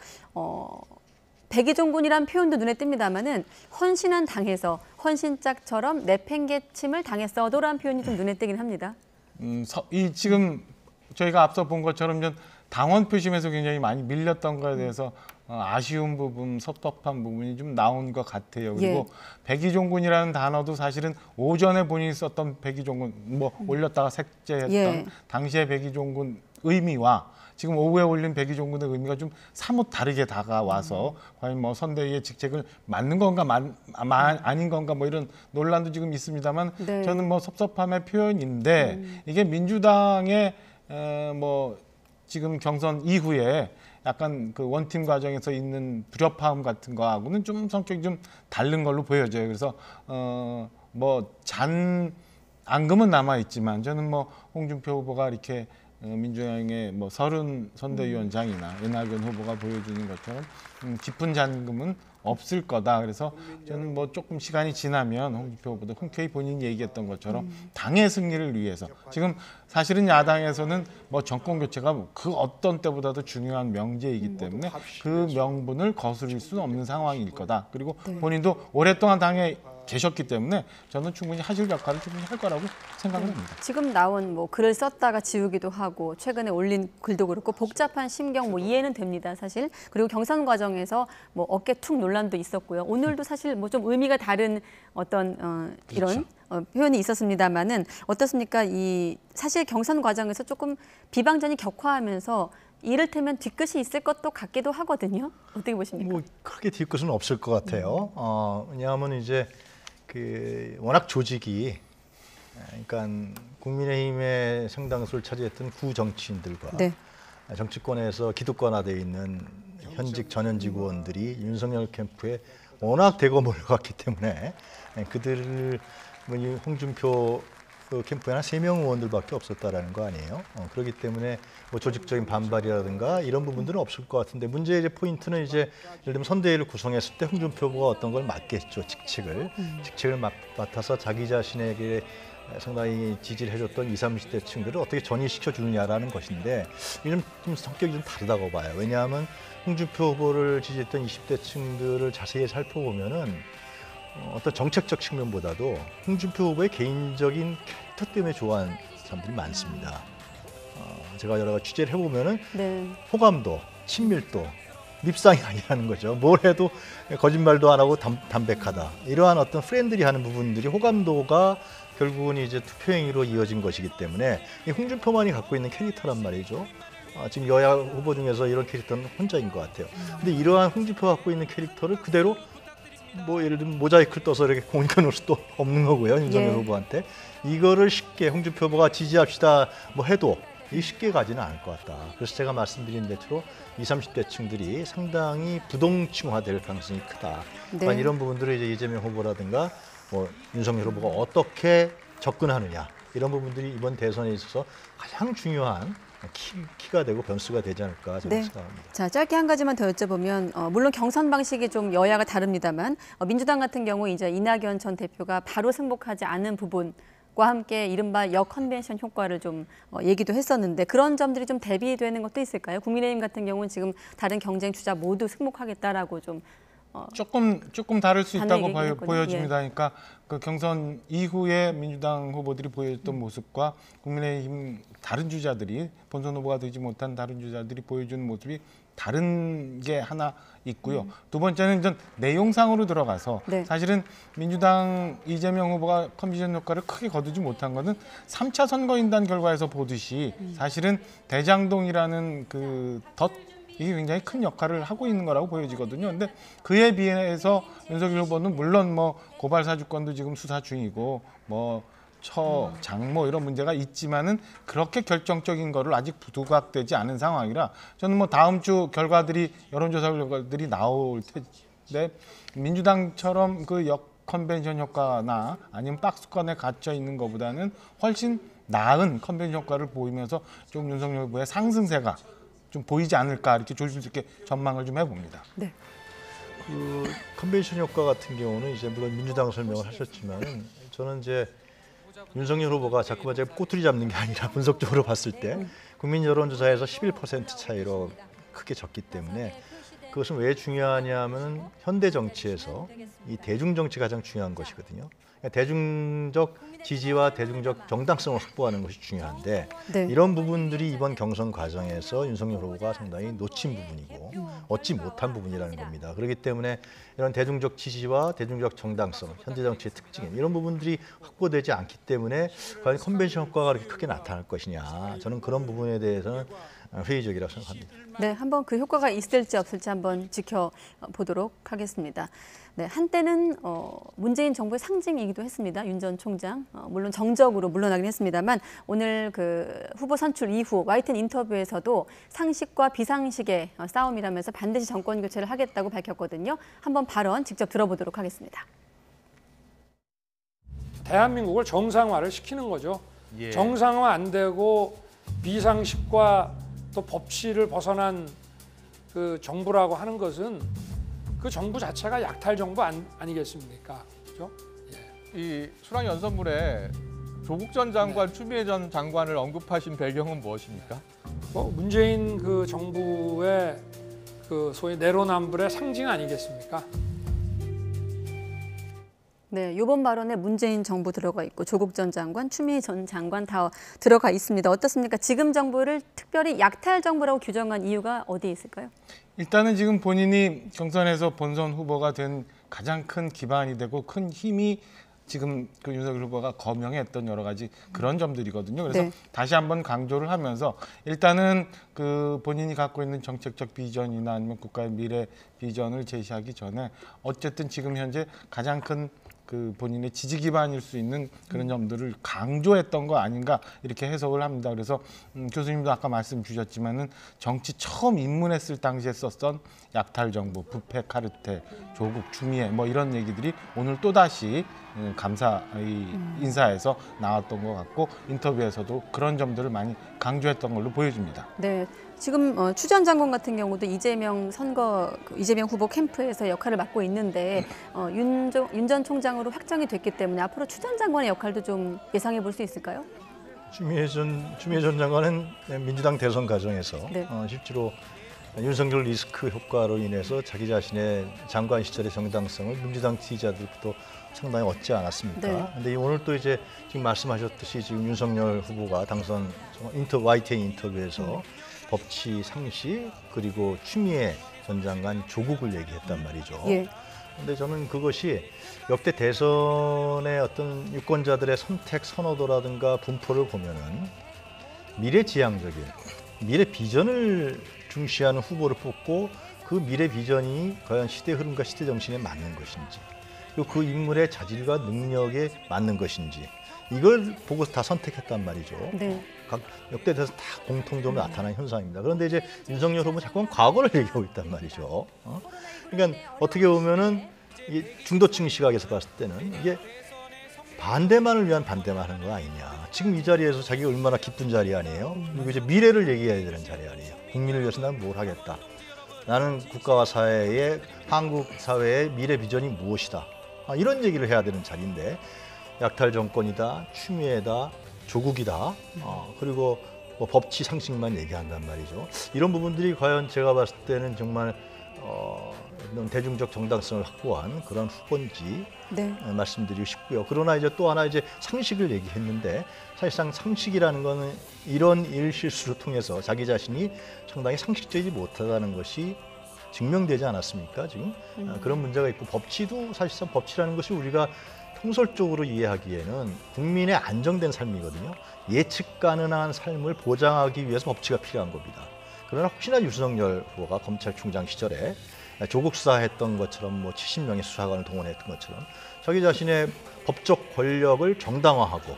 백의종군이란 표현도 눈에 띕니다만은 헌신한 당에서 헌신짝처럼 내팽개침을 당했어도라는 표현이 좀 눈에 띄긴 합니다. 지금 저희가 앞서 본 것처럼 당원 표심에서 굉장히 많이 밀렸던 거에 대해서 아쉬운 부분, 섭섭한 부분이 좀 나온 것 같아요. 그리고 백의종군이라는 단어도 사실은 오전에 본인이 썼던 백의종군, 뭐 올렸다가 삭제했던 당시의 백의종군 의미와 지금 오후에 올린 백의종군의 의미가 좀 사뭇 다르게 다가와서 과연 뭐 선대위의 직책을 맡는 건가 아닌 건가 뭐 이런 논란도 지금 있습니다만 저는 뭐 섭섭함의 표현인데 이게 민주당의 뭐 지금 경선 이후에 약간 그 원팀 과정에서 있는 불협화음 같은 거하고는 좀 성격이 좀 다른 걸로 보여져요. 그래서 뭐 앙금은 남아 있지만 저는 뭐 홍준표 후보가 이렇게 민주당의 뭐 서른 선대위원장이나 이낙연 후보가 보여주는 것처럼 깊은 잔금은 없을 거다. 그래서 저는 뭐 조금 시간이 지나면 홍준표 후보도 흔쾌히 본인이 얘기했던 것처럼 당의 승리를 위해서 지금 사실은 야당에서는 뭐 정권 교체가 그 어떤 때보다도 중요한 명제이기 때문에 그 명분을 거스릴 수는 없는 상황일 거다. 그리고 본인도 오랫동안 당에 계셨기 때문에 저는 충분히 하실 역할을 충분히 할 거라고 생각을 합니다. 지금 나온 뭐 글을 썼다가 지우기도 하고 최근에 올린 글도 그렇고 복잡한 심경 뭐 이해는 됩니다, 사실. 그리고 경선 과정에서 뭐 어깨 툭 논란도 있었고요. 오늘도 사실 뭐 좀 의미가 다른 어떤 이런 표현이 있었습니다만은 어떻습니까? 이 사실 경선 과정에서 조금 비방전이 격화하면서 이를테면 뒤끝이 있을 것도 같기도 하거든요. 어떻게 보십니까? 뭐 크게 뒤끝은 없을 것 같아요. 왜냐하면 이제 워낙 조직이 그러니까 국민의힘의 상당수를 차지했던 구정치인들과 정치권에서 기득권화되어 있는 현직 전현직 의원들이 윤석열 캠프에 워낙 대거 몰려갔기 때문에 그들을 홍준표 캠프에 한 3명 의원들밖에 없었다라는 거 아니에요. 그렇기 때문에 뭐 조직적인 반발이라든가 이런 부분들은 없을 것 같은데 문제의 이제 포인트는 이제 예를 들면 선대위를 구성했을 때 홍준표 후보가 어떤 걸 맡겠죠. 직책을 맡아서 자기 자신에게 상당히 지지를 해줬던 20, 30대 층들을 어떻게 전이시켜 주느냐라는 것인데 이런 좀 성격이 좀 다르다고 봐요. 왜냐하면 홍준표 후보를 지지했던 20대 층들을 자세히 살펴보면은 어떤 정책적 측면보다도 홍준표 후보의 개인적인 캐릭터 때문에 좋아하는 사람들이 많습니다. 제가 여러 가지 취재를 해보면은 호감도, 친밀도, 밉상이 아니라는 거죠. 뭘 해도 거짓말도 안 하고 담백하다. 이러한 어떤 프렌들이 하는 부분들이 호감도가 결국은 이제 투표 행위로 이어진 것이기 때문에 이 홍준표만이 갖고 있는 캐릭터란 말이죠. 지금 여야 후보 중에서 이런 캐릭터는 혼자인 것 같아요. 근데 이러한 홍준표가 갖고 있는 캐릭터를 그대로 뭐 예를 들면 모자이크를 떠서 이렇게 공익해놓을 수도 없는 거고요. 윤석열 후보한테. 이거를 쉽게 홍준표 후보가 지지합시다 뭐 해도 이게 쉽게 가지는 않을 것 같다. 그래서 제가 말씀드린 대로 20, 30대 층들이 상당히 부동층화될 가능성이 크다. 이런 부분들을 이제 이재명 후보라든가 뭐 윤석열 후보가 어떻게 접근하느냐 이런 부분들이 이번 대선에 있어서 가장 중요한 키가 되고 변수가 되지 않을까 저는 생각합니다. 자, 짧게 한 가지만 더 여쭤보면 물론 경선 방식이 좀 여야가 다릅니다만 민주당 같은 경우 이제 이낙연 전 대표가 바로 승복하지 않은 부분과 함께 이른바 역컨벤션 효과를 좀 얘기도 했었는데 그런 점들이 좀 대비되는 것도 있을까요? 국민의힘 같은 경우는 지금 다른 경쟁 주자 모두 승복하겠다라고 좀 조금 다를 수 있다고 얘기긴 했군요. 보여집니다. 그러니까 그 경선 이후에 민주당 후보들이 보여줬던 모습과 국민의힘 다른 주자들이 본선 후보가 되지 못한 다른 주자들이 보여주는 모습이 다른 게 하나 있고요. 두 번째는 전 내용상으로 들어가서 네. 사실은 민주당 이재명 후보가 컨벤션 효과를 크게 거두지 못한 것은 3차 선거인단 결과에서 보듯이 사실은 대장동이라는 그 덫 이게 굉장히 큰 역할을 하고 있는 거라고 보여지거든요. 근데 그에 비해서 윤석열 후보는 물론 뭐 고발 사주권도 지금 수사 중이고 뭐 장모 이런 문제가 있지만은 그렇게 결정적인 거를 아직 부각되지 않은 상황이라 저는 뭐 다음 주 결과들이 여론조사 결과들이 나올 텐데 민주당처럼 그 컨벤션 효과나 아니면 박스권에 갇혀 있는 것보다는 훨씬 나은 컨벤션 효과를 보이면서 좀 윤석열 후보의 상승세가 좀 보이지 않을까 이렇게 조심스럽게 전망을 좀 해봅니다. 네. 그 컨벤션 효과 같은 경우는 이제 물론 민주당 설명을 하셨지만은 저는 이제 윤석열 후보가 자꾸만 제가 꼬투리 잡는 게 아니라 분석적으로 봤을 때 국민 여론조사에서 11% 차이로 크게 졌기 때문에 그것은 왜 중요하냐면 현대 정치에서 이 대중 정치가 가장 중요한 것이거든요. 대중적 지지와 대중적 정당성을 확보하는 것이 중요한데 네. 이런 부분들이 이번 경선 과정에서 윤석열 후보가 상당히 놓친 부분이고 얻지 못한 부분이라는 겁니다. 그렇기 때문에 이런 대중적 지지와 대중적 정당성, 현대 정치의 특징 이런 부분들이 확보되지 않기 때문에 과연 컨벤션 효과가 그렇게 크게 나타날 것이냐 저는 그런 부분에 대해서는 회의적이라고 생각합니다. 네, 한번 그 효과가 있을지 없을지 한번 지켜보도록 하겠습니다. 네, 한때는 문재인 정부의 상징이기도 했습니다. 윤 전 총장. 물론 정적으로 물러나긴 했습니다만 오늘 그 후보 선출 이후 YTN 인터뷰에서도 상식과 비상식의 싸움이라면서 반드시 정권 교체를 하겠다고 밝혔거든요. 한번 발언 직접 들어보도록 하겠습니다. 대한민국을 정상화를 시키는 거죠. 예. 정상화 안 되고 비상식과 또 법치를 벗어난 그 정부라고 하는 것은 그 정부 자체가 약탈 정부 아니겠습니까? 그렇죠? 예. 이 수락 연설문에 조국 전 장관, 추미애 전 장관을 언급하신 배경은 무엇입니까? 문재인 그 정부의 그 소위 내로남불의 상징 아니겠습니까? 네, 이번 발언에 문재인 정부 들어가 있고 조국 전 장관, 추미애 전 장관 다 들어가 있습니다. 어떻습니까? 지금 정부를 특별히 약탈 정부라고 규정한 이유가 어디에 있을까요? 일단은 지금 본인이 경선에서 본선 후보가 된 가장 큰 기반이 되고 큰 힘이 지금 그 윤석열 후보가 거명했던 여러 가지 그런 점들이거든요. 그래서 네. 다시 한번 강조를 하면서 일단은 그 본인이 갖고 있는 정책적 비전이나 아니면 국가의 미래 비전을 제시하기 전에 어쨌든 지금 현재 가장 큰 그 본인의 지지 기반일 수 있는 그런 점들을 강조했던 거 아닌가 이렇게 해석을 합니다. 그래서 교수님도 아까 말씀 주셨지만은 정치 처음 입문했을 당시에 썼던 약탈 정부, 부패 카르텔, 조국, 추미애 뭐 이런 얘기들이 오늘 또 다시 감사 인사에서 나왔던 것 같고 인터뷰에서도 그런 점들을 많이 강조했던 걸로 보여집니다. 네. 지금 추 전 장관 같은 경우도 이재명 후보 캠프에서 역할을 맡고 있는데 윤 전 총장으로 확정이 됐기 때문에 앞으로 추 전 장관의 역할도 좀 예상해 볼 수 있을까요? 추미애 전 장관은 민주당 대선 과정에서 네. 실제로 윤석열 리스크 효과로 인해서 자기 자신의 장관 시절의 정당성을 민주당 지지자들도 상당히 얻지 않았습니까? 네. 근데 오늘 또 이제 지금 말씀하셨듯이 지금 윤석열 후보가 당선 YTN 인터뷰에서 법치 상식 그리고 추미애 전 장관 조국을 얘기했단 말이죠. 예. 근데 저는 그것이 역대 대선의 어떤 유권자들의 선택 선호도라든가 분포를 보면은 미래지향적인 미래 비전을 중시하는 후보를 뽑고 그 미래 비전이 과연 시대 흐름과 시대 정신에 맞는 것인지 그리고 그 인물의 자질과 능력에 맞는 것인지 이걸 보고 다 선택했단 말이죠. 네. 각 역대 대선 다 공통점으로 나타나는 현상입니다. 그런데 이제 윤석열 후보는 자꾸 과거를 얘기하고 있단 말이죠. 그러니까 어떻게 보면은 이 중도층 시각에서 봤을 때는 이게 반대만을 위한 반대만 하는 거 아니냐. 지금 이 자리에서 자기가 얼마나 기쁜 자리 아니에요. 그리고 이제 미래를 얘기해야 되는 자리 아니에요. 국민을 위해서 나는 뭘 하겠다. 나는 국가와 사회의 한국 사회의 미래 비전이 무엇이다. 이런 얘기를 해야 되는 자리인데 약탈 정권이다, 추미애다, 조국이다, 그리고 뭐 법치 상식만 얘기한단 말이죠. 이런 부분들이 과연 제가 봤을 때는 정말 대중적 정당성을 확보한 그런 후보인지 네. 말씀드리고 싶고요. 그러나 이제 또 하나 이제 상식을 얘기했는데 사실상 상식이라는 거는 이런 일실수를 통해서 자기 자신이 상당히 상식적이지 못하다는 것이 증명되지 않았습니까? 지금 그런 문제가 있고 법치도 사실상 법치라는 것이 우리가 통설적으로 이해하기에는 국민의 안정된 삶이거든요. 예측 가능한 삶을 보장하기 위해서 법치가 필요한 겁니다. 그러나 혹시나 윤석열 후보가 검찰총장 시절에 조국 수사했던 것처럼 뭐 70명의 수사관을 동원했던 것처럼 자기 자신의 법적 권력을 정당화하고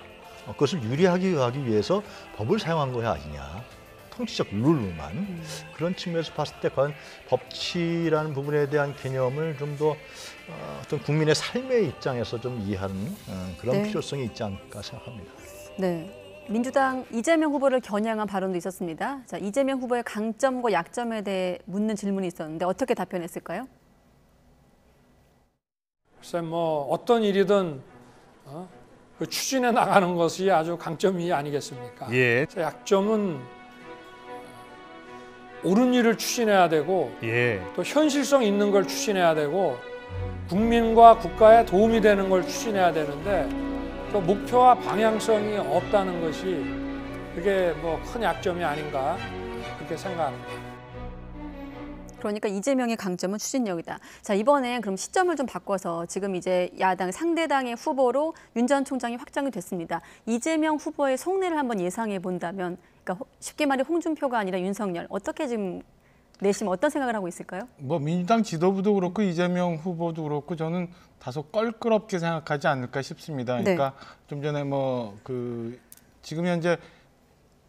그것을 유리하게 위해서 법을 사용한 것이 아니냐. 통치적 룰로만 그런 측면에서 봤을 때 과연 법치라는 부분에 대한 개념을 좀 더 어떤 국민의 삶의 입장에서 좀 이해하는 그런 네. 필요성이 있지 않을까 생각합니다. 네. 민주당 이재명 후보를 겨냥한 발언도 있었습니다. 자, 이재명 후보의 강점과 약점에 대해 묻는 질문이 있었는데 어떻게 답변했을까요? 글쎄 뭐 어떤 일이든 그 추진해 나가는 것이 아주 강점이 아니겠습니까? 예. 약점은 옳은 일을 추진해야 되고 예. 또 현실성 있는 걸 추진해야 되고 국민과 국가에 도움이 되는 걸 추진해야 되는데 그 목표와 방향성이 없다는 것이 그게 뭐 큰 약점이 아닌가 그렇게 생각합니다. 그러니까 이재명의 강점은 추진력이다. 자, 이번엔 그럼 시점을 좀 바꿔서 지금 이제 야당 상대당의 후보로 윤 전 총장이 확정이 됐습니다. 이재명 후보의 속내를 한번 예상해 본다면, 그러니까 쉽게 말해 홍준표가 아니라 윤석열, 어떻게 지금 내심 어떤 생각을 하고 있을까요? 뭐 민주당 지도부도 그렇고 이재명 후보도 그렇고 저는 다소 껄끄럽게 생각하지 않을까 싶습니다. 그러니까 네. 좀 전에 지금 현재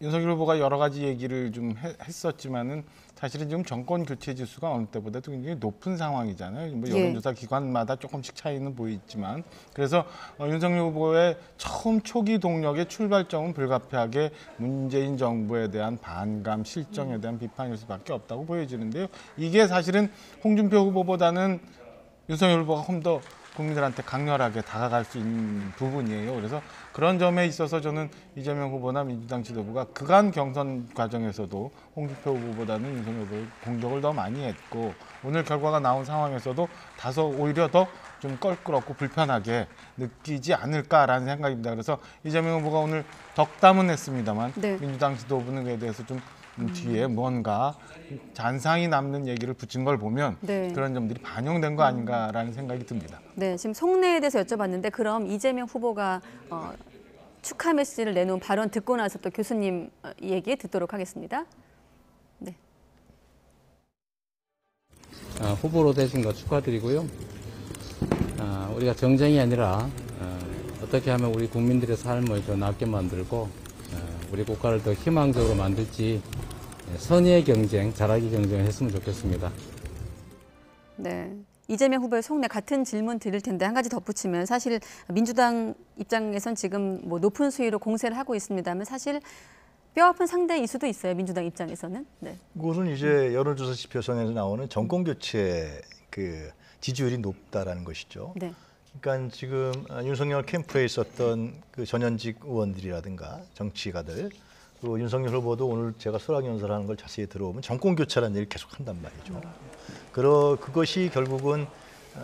윤석열 후보가 여러 가지 얘기를 좀 했었지만은 사실은 지금 정권 교체 지수가 어느 때보다도 굉장히 높은 상황이잖아요. 뭐 여론조사 기관마다 조금씩 차이는 보이지만 그래서 윤석열 후보의 처음 초기 동력의 출발점은 불가피하게 문재인 정부에 대한 반감, 실정에 대한 비판일 수밖에 없다고 보여지는데요. 이게 사실은 홍준표 후보보다는 윤석열 후보가 좀 더 국민들한테 강렬하게 다가갈 수 있는 부분이에요. 그래서 그런 점에 있어서 저는 이재명 후보나 민주당 지도부가 그간 경선 과정에서도 홍준표 후보보다는 윤석열 후보의 공격을 더 많이 했고 오늘 결과가 나온 상황에서도 다소 오히려 더 좀 껄끄럽고 불편하게 느끼지 않을까라는 생각입니다. 그래서 이재명 후보가 오늘 덕담은 했습니다만 네. 민주당 지도부는 그에 대해서 좀 뒤에 뭔가 잔상이 남는 얘기를 붙인 걸 보면 네. 그런 점들이 반영된 거 아닌가라는 생각이 듭니다. 네, 지금 속내에 대해서 여쭤봤는데 그럼 이재명 후보가 축하 메시지를 내놓은 발언 듣고 나서 또 교수님 얘기 듣도록 하겠습니다. 네. 후보로 되신 거 축하드리고요. 우리가 정쟁이 아니라 어떻게 하면 우리 국민들의 삶을 더 낫게 만들고 우리 국가를 더 희망적으로 만들지 선의의 경쟁, 잘하기 경쟁을 했으면 좋겠습니다. 네. 이재명 후보의 속내 같은 질문 드릴 텐데 한 가지 덧붙이면 사실 민주당 입장에선 지금 뭐 높은 수위로 공세를 하고 있습니다만 사실 뼈아픈 상대 이수도 있어요. 민주당 입장에서는. 네. 그것은 이제 여론조사 지표선에서 나오는 정권 교체 그 지지율이 높다라는 것이죠. 네. 그러니까 지금 윤석열 캠프에 있었던 그 전현직 의원들이라든가 정치가들 그리고 윤석열 후보도 오늘 제가 소락연설을 하는 걸 자세히 들어보면 정권 교체라는 얘기를 계속 한단 말이죠. 그것이 결국은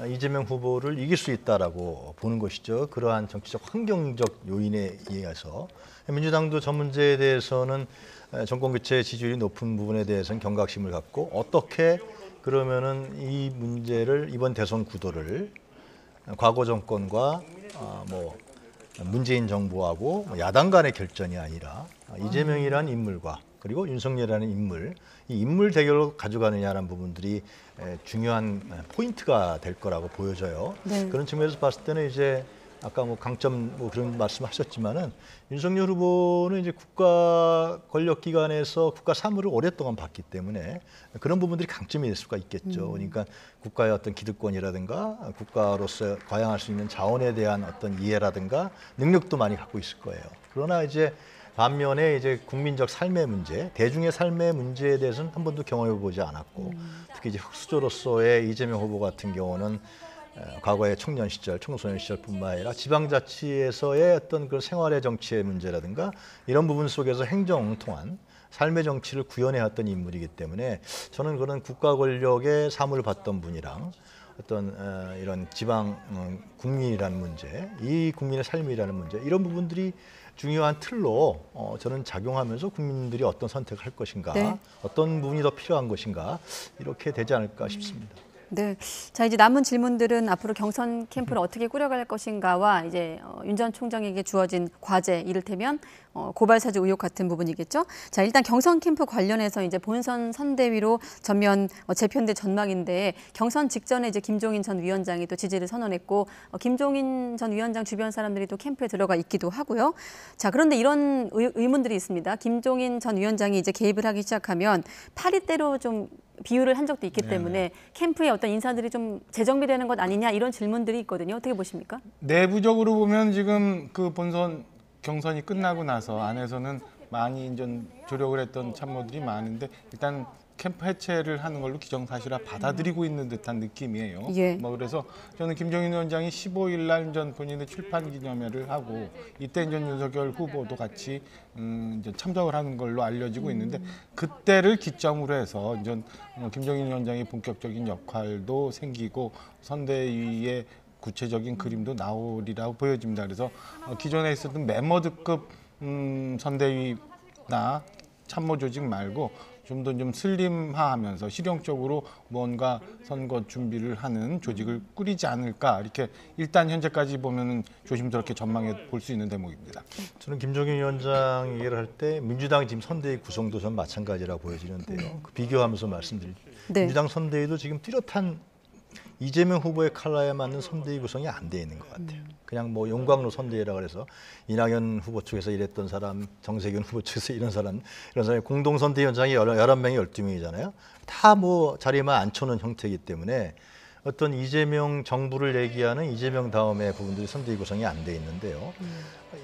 이재명 후보를 이길 수 있다라고 보는 것이죠. 그러한 정치적 환경적 요인에 의해서 민주당도 전 문제에 대해서는 정권 교체 지지율이 높은 부분에 대해서는 경각심을 갖고 어떻게 그러면은 이 문제를 이번 대선 구도를 과거 정권과 문재인 정부하고 야당 간의 결전이 아니라 이재명이라는 인물과 그리고 윤석열이라는 인물, 이 인물 대결로 가져가느냐라는 부분들이 중요한 포인트가 될 거라고 보여져요. 네. 그런 측면에서 봤을 때는 이제 아까 강점 그런 말씀하셨지만은 윤석열 후보는 이제 국가 권력기관에서 국가 사무를 오랫동안 봤기 때문에 그런 부분들이 강점이 될 수가 있겠죠. 그러니까 국가의 어떤 기득권이라든가 국가로서 과양할 수 있는 자원에 대한 어떤 이해라든가 능력도 많이 갖고 있을 거예요. 그러나 이제 반면에 이제 국민적 삶의 문제, 대중의 삶의 문제에 대해서는 한 번도 경험해 보지 않았고 특히 이제 흑수저로서의 이재명 후보 같은 경우는 과거의 청년 시절, 청소년 시절뿐만 아니라 지방자치에서의 어떤 그 생활의 정치의 문제라든가 이런 부분 속에서 행정 통한 삶의 정치를 구현해왔던 인물이기 때문에 저는 그런 국가 권력의 사무를 받던 분이랑 어떤 이런 지방 국민이라는 문제, 이 국민의 삶이라는 문제, 이런 부분들이 중요한 틀로 저는 작용하면서 국민들이 어떤 선택을 할 것인가, 네. 어떤 부분이 더 필요한 것인가 이렇게 되지 않을까 싶습니다. 네. 자, 이제 남은 질문들은 앞으로 경선 캠프를 어떻게 꾸려갈 것인가와 이제 윤 전 총장에게 주어진 과제, 이를테면 고발 사주 의혹 같은 부분이겠죠. 자, 일단 경선 캠프 관련해서 이제 본선 선대위로 전면 재편될 전망인데 경선 직전에 이제 김종인 전 위원장이 또 지지를 선언했고 김종인 전 위원장 주변 사람들이 또 캠프에 들어가 있기도 하고요. 자, 그런데 이런 의문들이 있습니다. 김종인 전 위원장이 이제 개입을 하기 시작하면 파리대로 좀 비유를 한 적도 있기 때문에 캠프의 어떤 인사들이 좀 재정비되는 것 아니냐 이런 질문들이 있거든요. 어떻게 보십니까? 내부적으로 보면 지금 그 본선 경선이 끝나고 나서 안에서는 많이 이제 조력을 했던 참모들이 많은데 일단 캠프 해체를 하는 걸로 기정사실화 받아들이고 있는 듯한 느낌이에요. 예. 뭐 그래서 저는 김종인 위원장이 15일 날 전 본인의 출판 기념회를 하고 이때 이제 윤석열 후보도 같이 이제 참석을 하는 걸로 알려지고 있는데 그때를 기점으로 해서 이제 김종인 위원장의 본격적인 역할도 생기고 선대위의 구체적인 그림도 나오리라고 보여집니다. 그래서 기존에 있었던 멤버드급 선대위나 참모 조직 말고 좀 더 좀 슬림화하면서 실용적으로 뭔가 선거 준비를 하는 조직을 꾸리지 않을까 이렇게 일단 현재까지 보면은 조심스럽게 전망해 볼 수 있는 대목입니다. 저는 김종인 위원장 얘기를 할 때 민주당 지금 선대위 구성도 전 마찬가지라고 보여지는데요. 그 비교하면서 말씀드리죠. 네. 민주당 선대위도 지금 뚜렷한 이재명 후보의 컬러에 맞는 선대위 구성이 안 돼 있는 것 같아요. 그냥 뭐 용광로 선대위라고 해서 이낙연 후보 측에서 이랬던 사람, 정세균 후보 측에서 이런 사람이 공동 선대위원장이 11명이 12명이잖아요. 다 뭐 자리에만 앉혀놓은 형태이기 때문에 어떤 이재명 정부를 얘기하는 이재명 다음의 부분들이 선대위 구성이 안 돼 있는데요.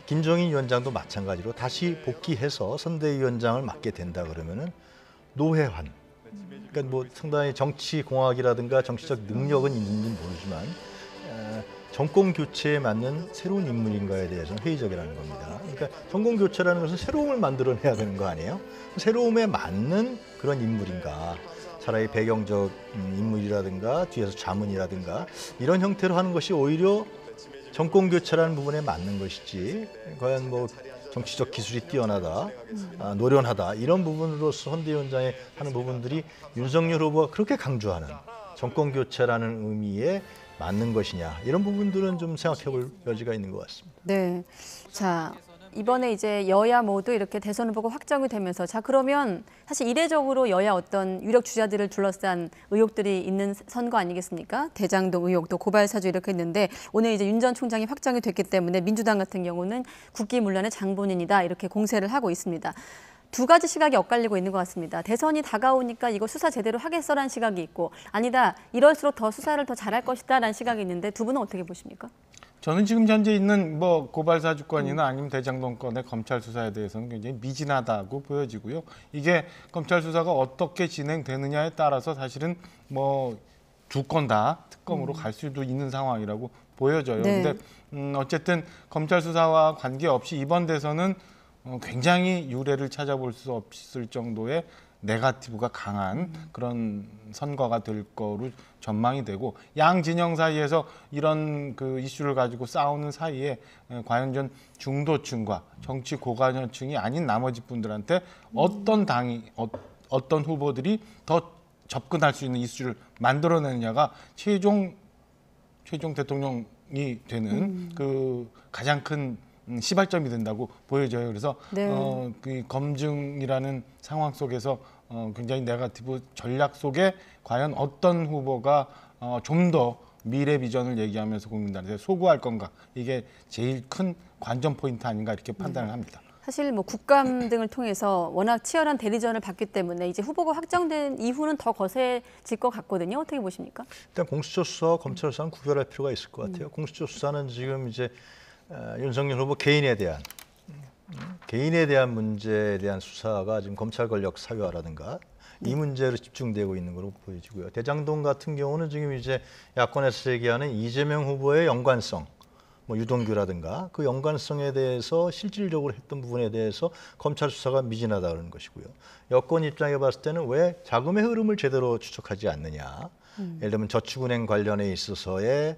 김종인 위원장도 마찬가지로 다시 복귀해서 선대위원장을 맡게 된다 그러면은 노회환. 그러니까 뭐 상당히 정치 공학이라든가 정치적 능력은 있는지 모르지만 정권 교체에 맞는 새로운 인물인가에 대해서는 회의적이라는 겁니다. 그러니까 정권 교체라는 것은 새로움을 만들어내야 되는 거 아니에요? 새로움에 맞는 그런 인물인가? 차라리 배경적 인물이라든가 뒤에서 자문이라든가 이런 형태로 하는 것이 오히려 정권 교체라는 부분에 맞는 것이지 과연 뭐 정치적 기술이 뛰어나다, 노련하다 이런 부분으로서 선대위원장이 하는 부분들이 윤석열 후보가 그렇게 강조하는 정권 교체라는 의미에 맞는 것이냐 이런 부분들은 좀 생각해볼 여지가 있는 것 같습니다. 네, 자 이번에 이제 여야 모두 이렇게 대선 후보가 확정이 되면서 자 그러면 사실 이례적으로 여야 어떤 유력 주자들을 둘러싼 의혹들이 있는 선거 아니겠습니까? 대장동 의혹도 고발 사주 이렇게 했는데 오늘 이제 윤 전 총장이 확정이 됐기 때문에 민주당 같은 경우는 국기문란의 장본인이다 이렇게 공세를 하고 있습니다. 두 가지 시각이 엇갈리고 있는 것 같습니다. 대선이 다가오니까 이거 수사 제대로 하겠어라는 시각이 있고 아니다 이럴수록 더 수사를 더 잘할 것이다라는 시각이 있는데 두 분은 어떻게 보십니까? 저는 지금 현재 있는 뭐 고발 사주권이나 아니면 대장동 건의 검찰 수사에 대해서는 굉장히 미진하다고 보여지고요. 이게 검찰 수사가 어떻게 진행되느냐에 따라서 사실은 뭐 두 건 다 특검으로 갈 수도 있는 상황이라고 보여져요. 네. 근데 어쨌든 검찰 수사와 관계없이 이번 대선은 굉장히 유례를 찾아볼 수 없을 정도의 네거티브가 강한 그런 선거가 될 거로 전망이 되고 양 진영 사이에서 이런 그 이슈를 가지고 싸우는 사이에 과연 전 중도층과 정치 고관여층이 아닌 나머지 분들한테 어떤 당이 어떤 후보들이 더 접근할 수 있는 이슈를 만들어내느냐가 최종 대통령이 되는 그 가장 큰 시발점이 된다고 보여져요. 그래서 네. 그 검증이라는 상황 속에서 굉장히 네거티브 전략 속에 과연 어떤 후보가 좀 더 미래 비전을 얘기하면서 국민들한테 소구할 건가 이게 제일 큰 관전 포인트 아닌가 이렇게 판단을 합니다. 사실 뭐 국감 등을 통해서 워낙 치열한 대리전을 받기 때문에 이제 후보가 확정된 이후는 더 거세질 것 같거든요. 어떻게 보십니까? 일단 공수처 수사와 검찰 수사는 구별할 필요가 있을 것 같아요. 공수처 수사는 지금 이제 윤석열 후보 개인에 대한 문제에 대한 수사가 지금 검찰 권력 사유화라든가 이 문제로 집중되고 있는 걸로 보여지고요. 대장동 같은 경우는 지금 이제 야권에서 얘기하는 이재명 후보의 연관성 뭐 유동규라든가 그 연관성에 대해서 실질적으로 했던 부분에 대해서 검찰 수사가 미진하다는 것이고요. 여권 입장에 봤을 때는 왜 자금의 흐름을 제대로 추적하지 않느냐. 예를 들면 저축은행 관련에 있어서의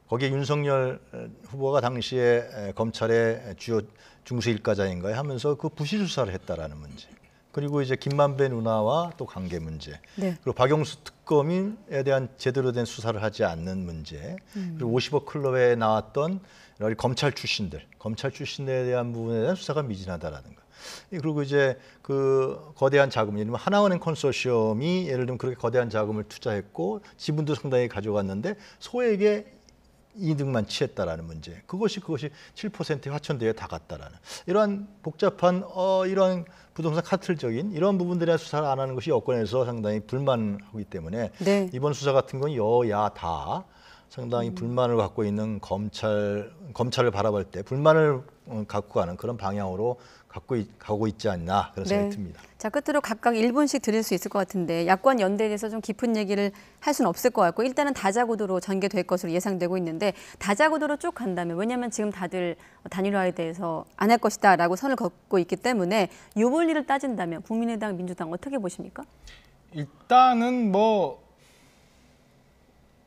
거기에 윤석열 후보가 당시에 검찰의 주요 중수일가자인가요 하면서 그 부실 수사를 했다라는 문제. 그리고 이제 김만배 누나와 또 관계 문제. 네. 그리고 박영수 특검인에 대한 제대로 된 수사를 하지 않는 문제. 그리고 50억 클럽에 나왔던 검찰 출신들에 대한 부분에 대한 수사가 미진하다라는 거. 그리고 이제 그 거대한 자금, 예를 들면 하나은행 컨소시엄이 예를 들면 그렇게 거대한 자금을 투자했고 지분도 상당히 가져갔는데 소액의 이득만 취했다라는 문제. 그것이 7%의 화천대유에 다 갔다라는 이러한 복잡한 이러한 부동산 카틀적인 이런 부분들에 대한 수사를 안 하는 것이 여권에서 상당히 불만하기 때문에 네. 이번 수사 같은 건 여야 다 상당히 불만을 갖고 있는 검찰을 바라볼 때 불만을 갖고 가는 그런 방향으로 가고 있지 않나 그런 생각이 듭니다. 자, 끝으로 각각 1분씩 드릴 수 있을 것 같은데 야권 연대에 대해서 좀 깊은 얘기를 할 수는 없을 것 같고 일단은 다자구도로 전개될 것으로 예상되고 있는데 다자구도로 쭉 간다면 왜냐하면 지금 다들 단일화에 대해서 안 할 것이다라고 선을 긋고 있기 때문에 요 본리를 따진다면 국민의당, 민주당 어떻게 보십니까? 일단은 뭐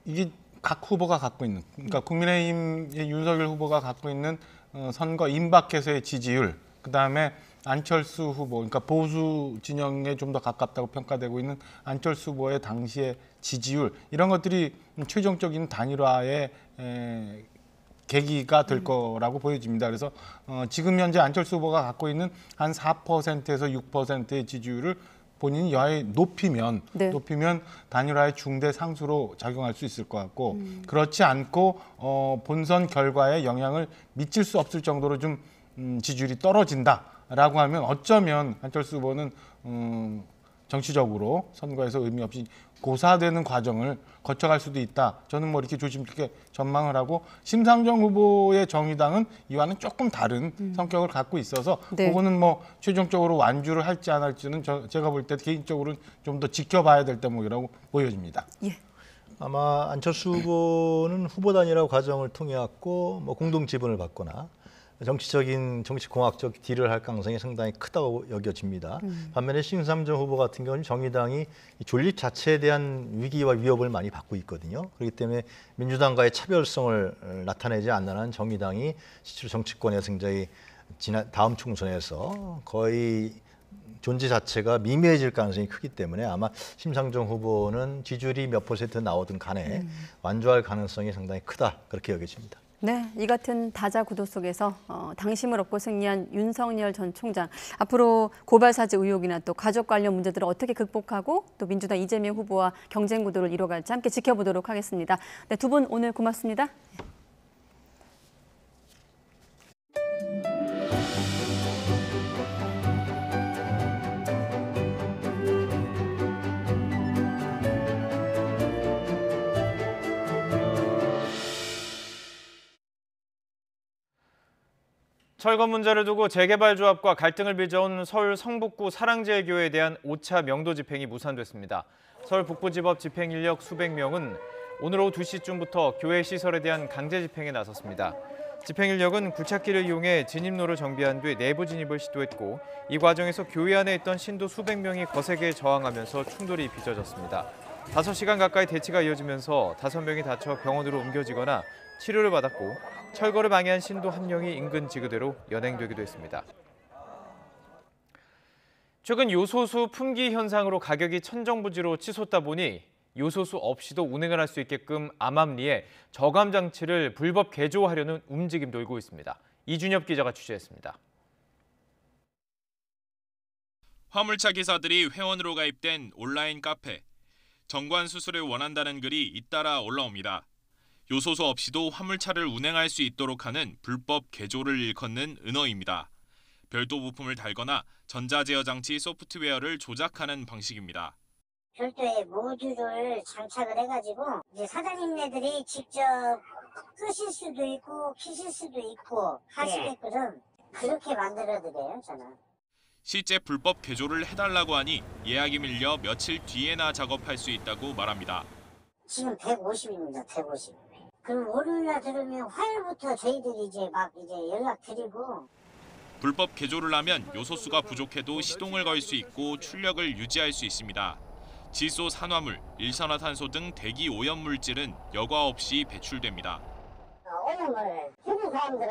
이게 각 후보가 갖고 있는 그러니까 국민의힘의 윤석열 후보가 갖고 있는 선거 임박해서의 지지율 그다음에 안철수 후보, 그러니까 보수 진영에 좀 더 가깝다고 평가되고 있는 안철수 후보의 당시의 지지율 이런 것들이 최종적인 단일화의 계기가 될 거라고 보여집니다. 그래서 지금 현재 안철수 후보가 갖고 있는 한 4%에서 6%의 지지율을 본인이 여하에 높이면 단일화의 중대 상수로 작용할 수 있을 것 같고 그렇지 않고 본선 결과에 영향을 미칠 수 없을 정도로 좀 지지율이 떨어진다라고 하면 어쩌면 안철수 후보는 정치적으로 선거에서 의미 없이 고사되는 과정을 거쳐갈 수도 있다. 저는 뭐 이렇게 조심스럽게 전망을 하고 심상정 후보의 정의당은 이와는 조금 다른 성격을 갖고 있어서 그거는 뭐 최종적으로 완주를 할지 안 할지는 제가 볼 때 개인적으로는 좀 더 지켜봐야 될 대목이라고 보여집니다. 예. 아마 안철수 후보는 후보 단일화 과정을 통해 갖고 뭐 공동 지분을 받거나 정치공학적 딜을 할 가능성이 상당히 크다고 여겨집니다. 반면에 심상정 후보 같은 경우는 정의당이 존립 자체에 대한 위기와 위협을 많이 받고 있거든요. 그렇기 때문에 민주당과의 차별성을 나타내지 않는 한 정의당이 실제로 정치권에서 굉장히 다음 총선에서 거의 존재 자체가 미미해질 가능성이 크기 때문에 아마 심상정 후보는 지지율이 몇 % 나오든 간에 완주할 가능성이 상당히 크다 그렇게 여겨집니다. 네, 이 같은 다자 구도 속에서 당심을 얻고 승리한 윤석열 전 총장. 앞으로 고발 사주 의혹이나 또 가족 관련 문제들을 어떻게 극복하고 또 민주당 이재명 후보와 경쟁 구도를 이뤄갈지 함께 지켜보도록 하겠습니다. 네, 두 분 오늘 고맙습니다. 철거 문제를 두고 재개발 조합과 갈등을 빚어온 서울 성북구 사랑제일교회에 대한 5차 명도 집행이 무산됐습니다. 서울 북부지법 집행 인력 수백 명은 오늘 오후 2시쯤부터 교회 시설에 대한 강제 집행에 나섰습니다. 집행 인력은 굴착기를 이용해 진입로를 정비한 뒤 내부 진입을 시도했고 이 과정에서 교회 안에 있던 신도 수백 명이 거세게 저항하면서 충돌이 빚어졌습니다. 5시간 가까이 대치가 이어지면서 5명이 다쳐 병원으로 옮겨지거나 치료를 받았고 철거를 방해한 신도 1명이 인근 지구대로 연행되기도 했습니다. 최근 요소수 품귀 현상으로 가격이 천정부지로 치솟다 보니 요소수 없이도 운행을 할 수 있게끔 암암리에 저감 장치를 불법 개조하려는 움직임도 일고 있습니다. 이준엽 기자가 취재했습니다. 화물차 기사들이 회원으로 가입된 온라인 카페. 정관 수수를 원한다는 글이 잇따라 올라옵니다. 요소수 없이도 화물차를 운행할 수 있도록 하는 불법 개조를 일컫는 은어입니다. 별도 부품을 달거나 전자제어 장치 소프트웨어를 조작하는 방식입니다. 별도의 모듈을 장착을 해가지고 이제 사장님네들이 직접 끄실 수도 있고 키실 수도 있고 하시게끔 그렇게 만들어드려요, 저는. 실제 불법 개조를 해달라고 하니 예약이 밀려 며칠 뒤에나 작업할 수 있다고 말합니다. 지금 150입니다, 150. 그럼 월요일날 들으면 화요일부터 저희들이 이제 연락 드리고. 불법 개조를 하면 요소수가 부족해도 시동을 걸 수 있고 출력을 유지할 수 있습니다. 질소, 산화물, 일산화탄소 등 대기 오염 물질은 여과 없이 배출됩니다. 오염을 해준 사람들은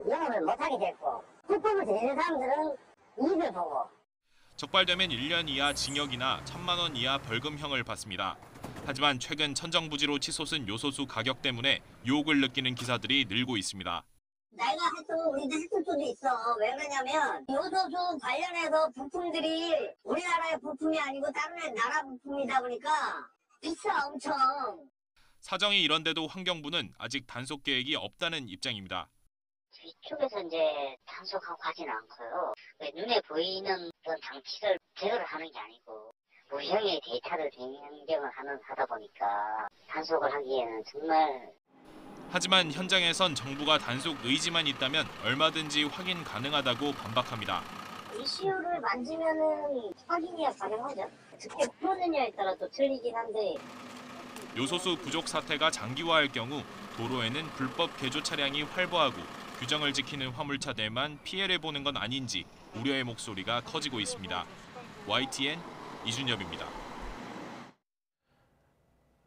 영업을 못하게 됐고 불법을 저지른 사람들은 이익을 보고. 적발되면 1년 이하 징역이나 1,000만 원 이하 벌금형을 받습니다. 하지만 최근 천정부지로 치솟은 요소수 가격 때문에 유혹을 느끼는 기사들이 늘고 있습니다. 내가 했던 우리도 했을 수도 있어. 왜 그러냐면 요소수 관련해서 부품들이 우리나라의 부품이 아니고 다른 나라 부품이다 보니까 비싸 엄청. 사정이 이런데도 환경부는 아직 단속 계획이 없다는 입장입니다. 이쪽에서 이제 단속하고 가지는 않고요. 눈에 보이는 그런 장치를 제거를 하는 게 아니고 무형의 데이터를 변경을 하다 보니까 단속을 하기에는 정말. 하지만 현장에선 정부가 단속 의지만 있다면 얼마든지 확인 가능하다고 반박합니다. 이슈를 만지면은 확인이 가능하죠. 어떻게 풀느냐에 따라 또 틀리긴 한데. 요소수 부족 사태가 장기화할 경우 도로에는 불법 개조 차량이 활보하고 규정을 지키는 화물차들만 피해를 보는 건 아닌지 우려의 목소리가 커지고 있습니다. YTN 이준엽입니다.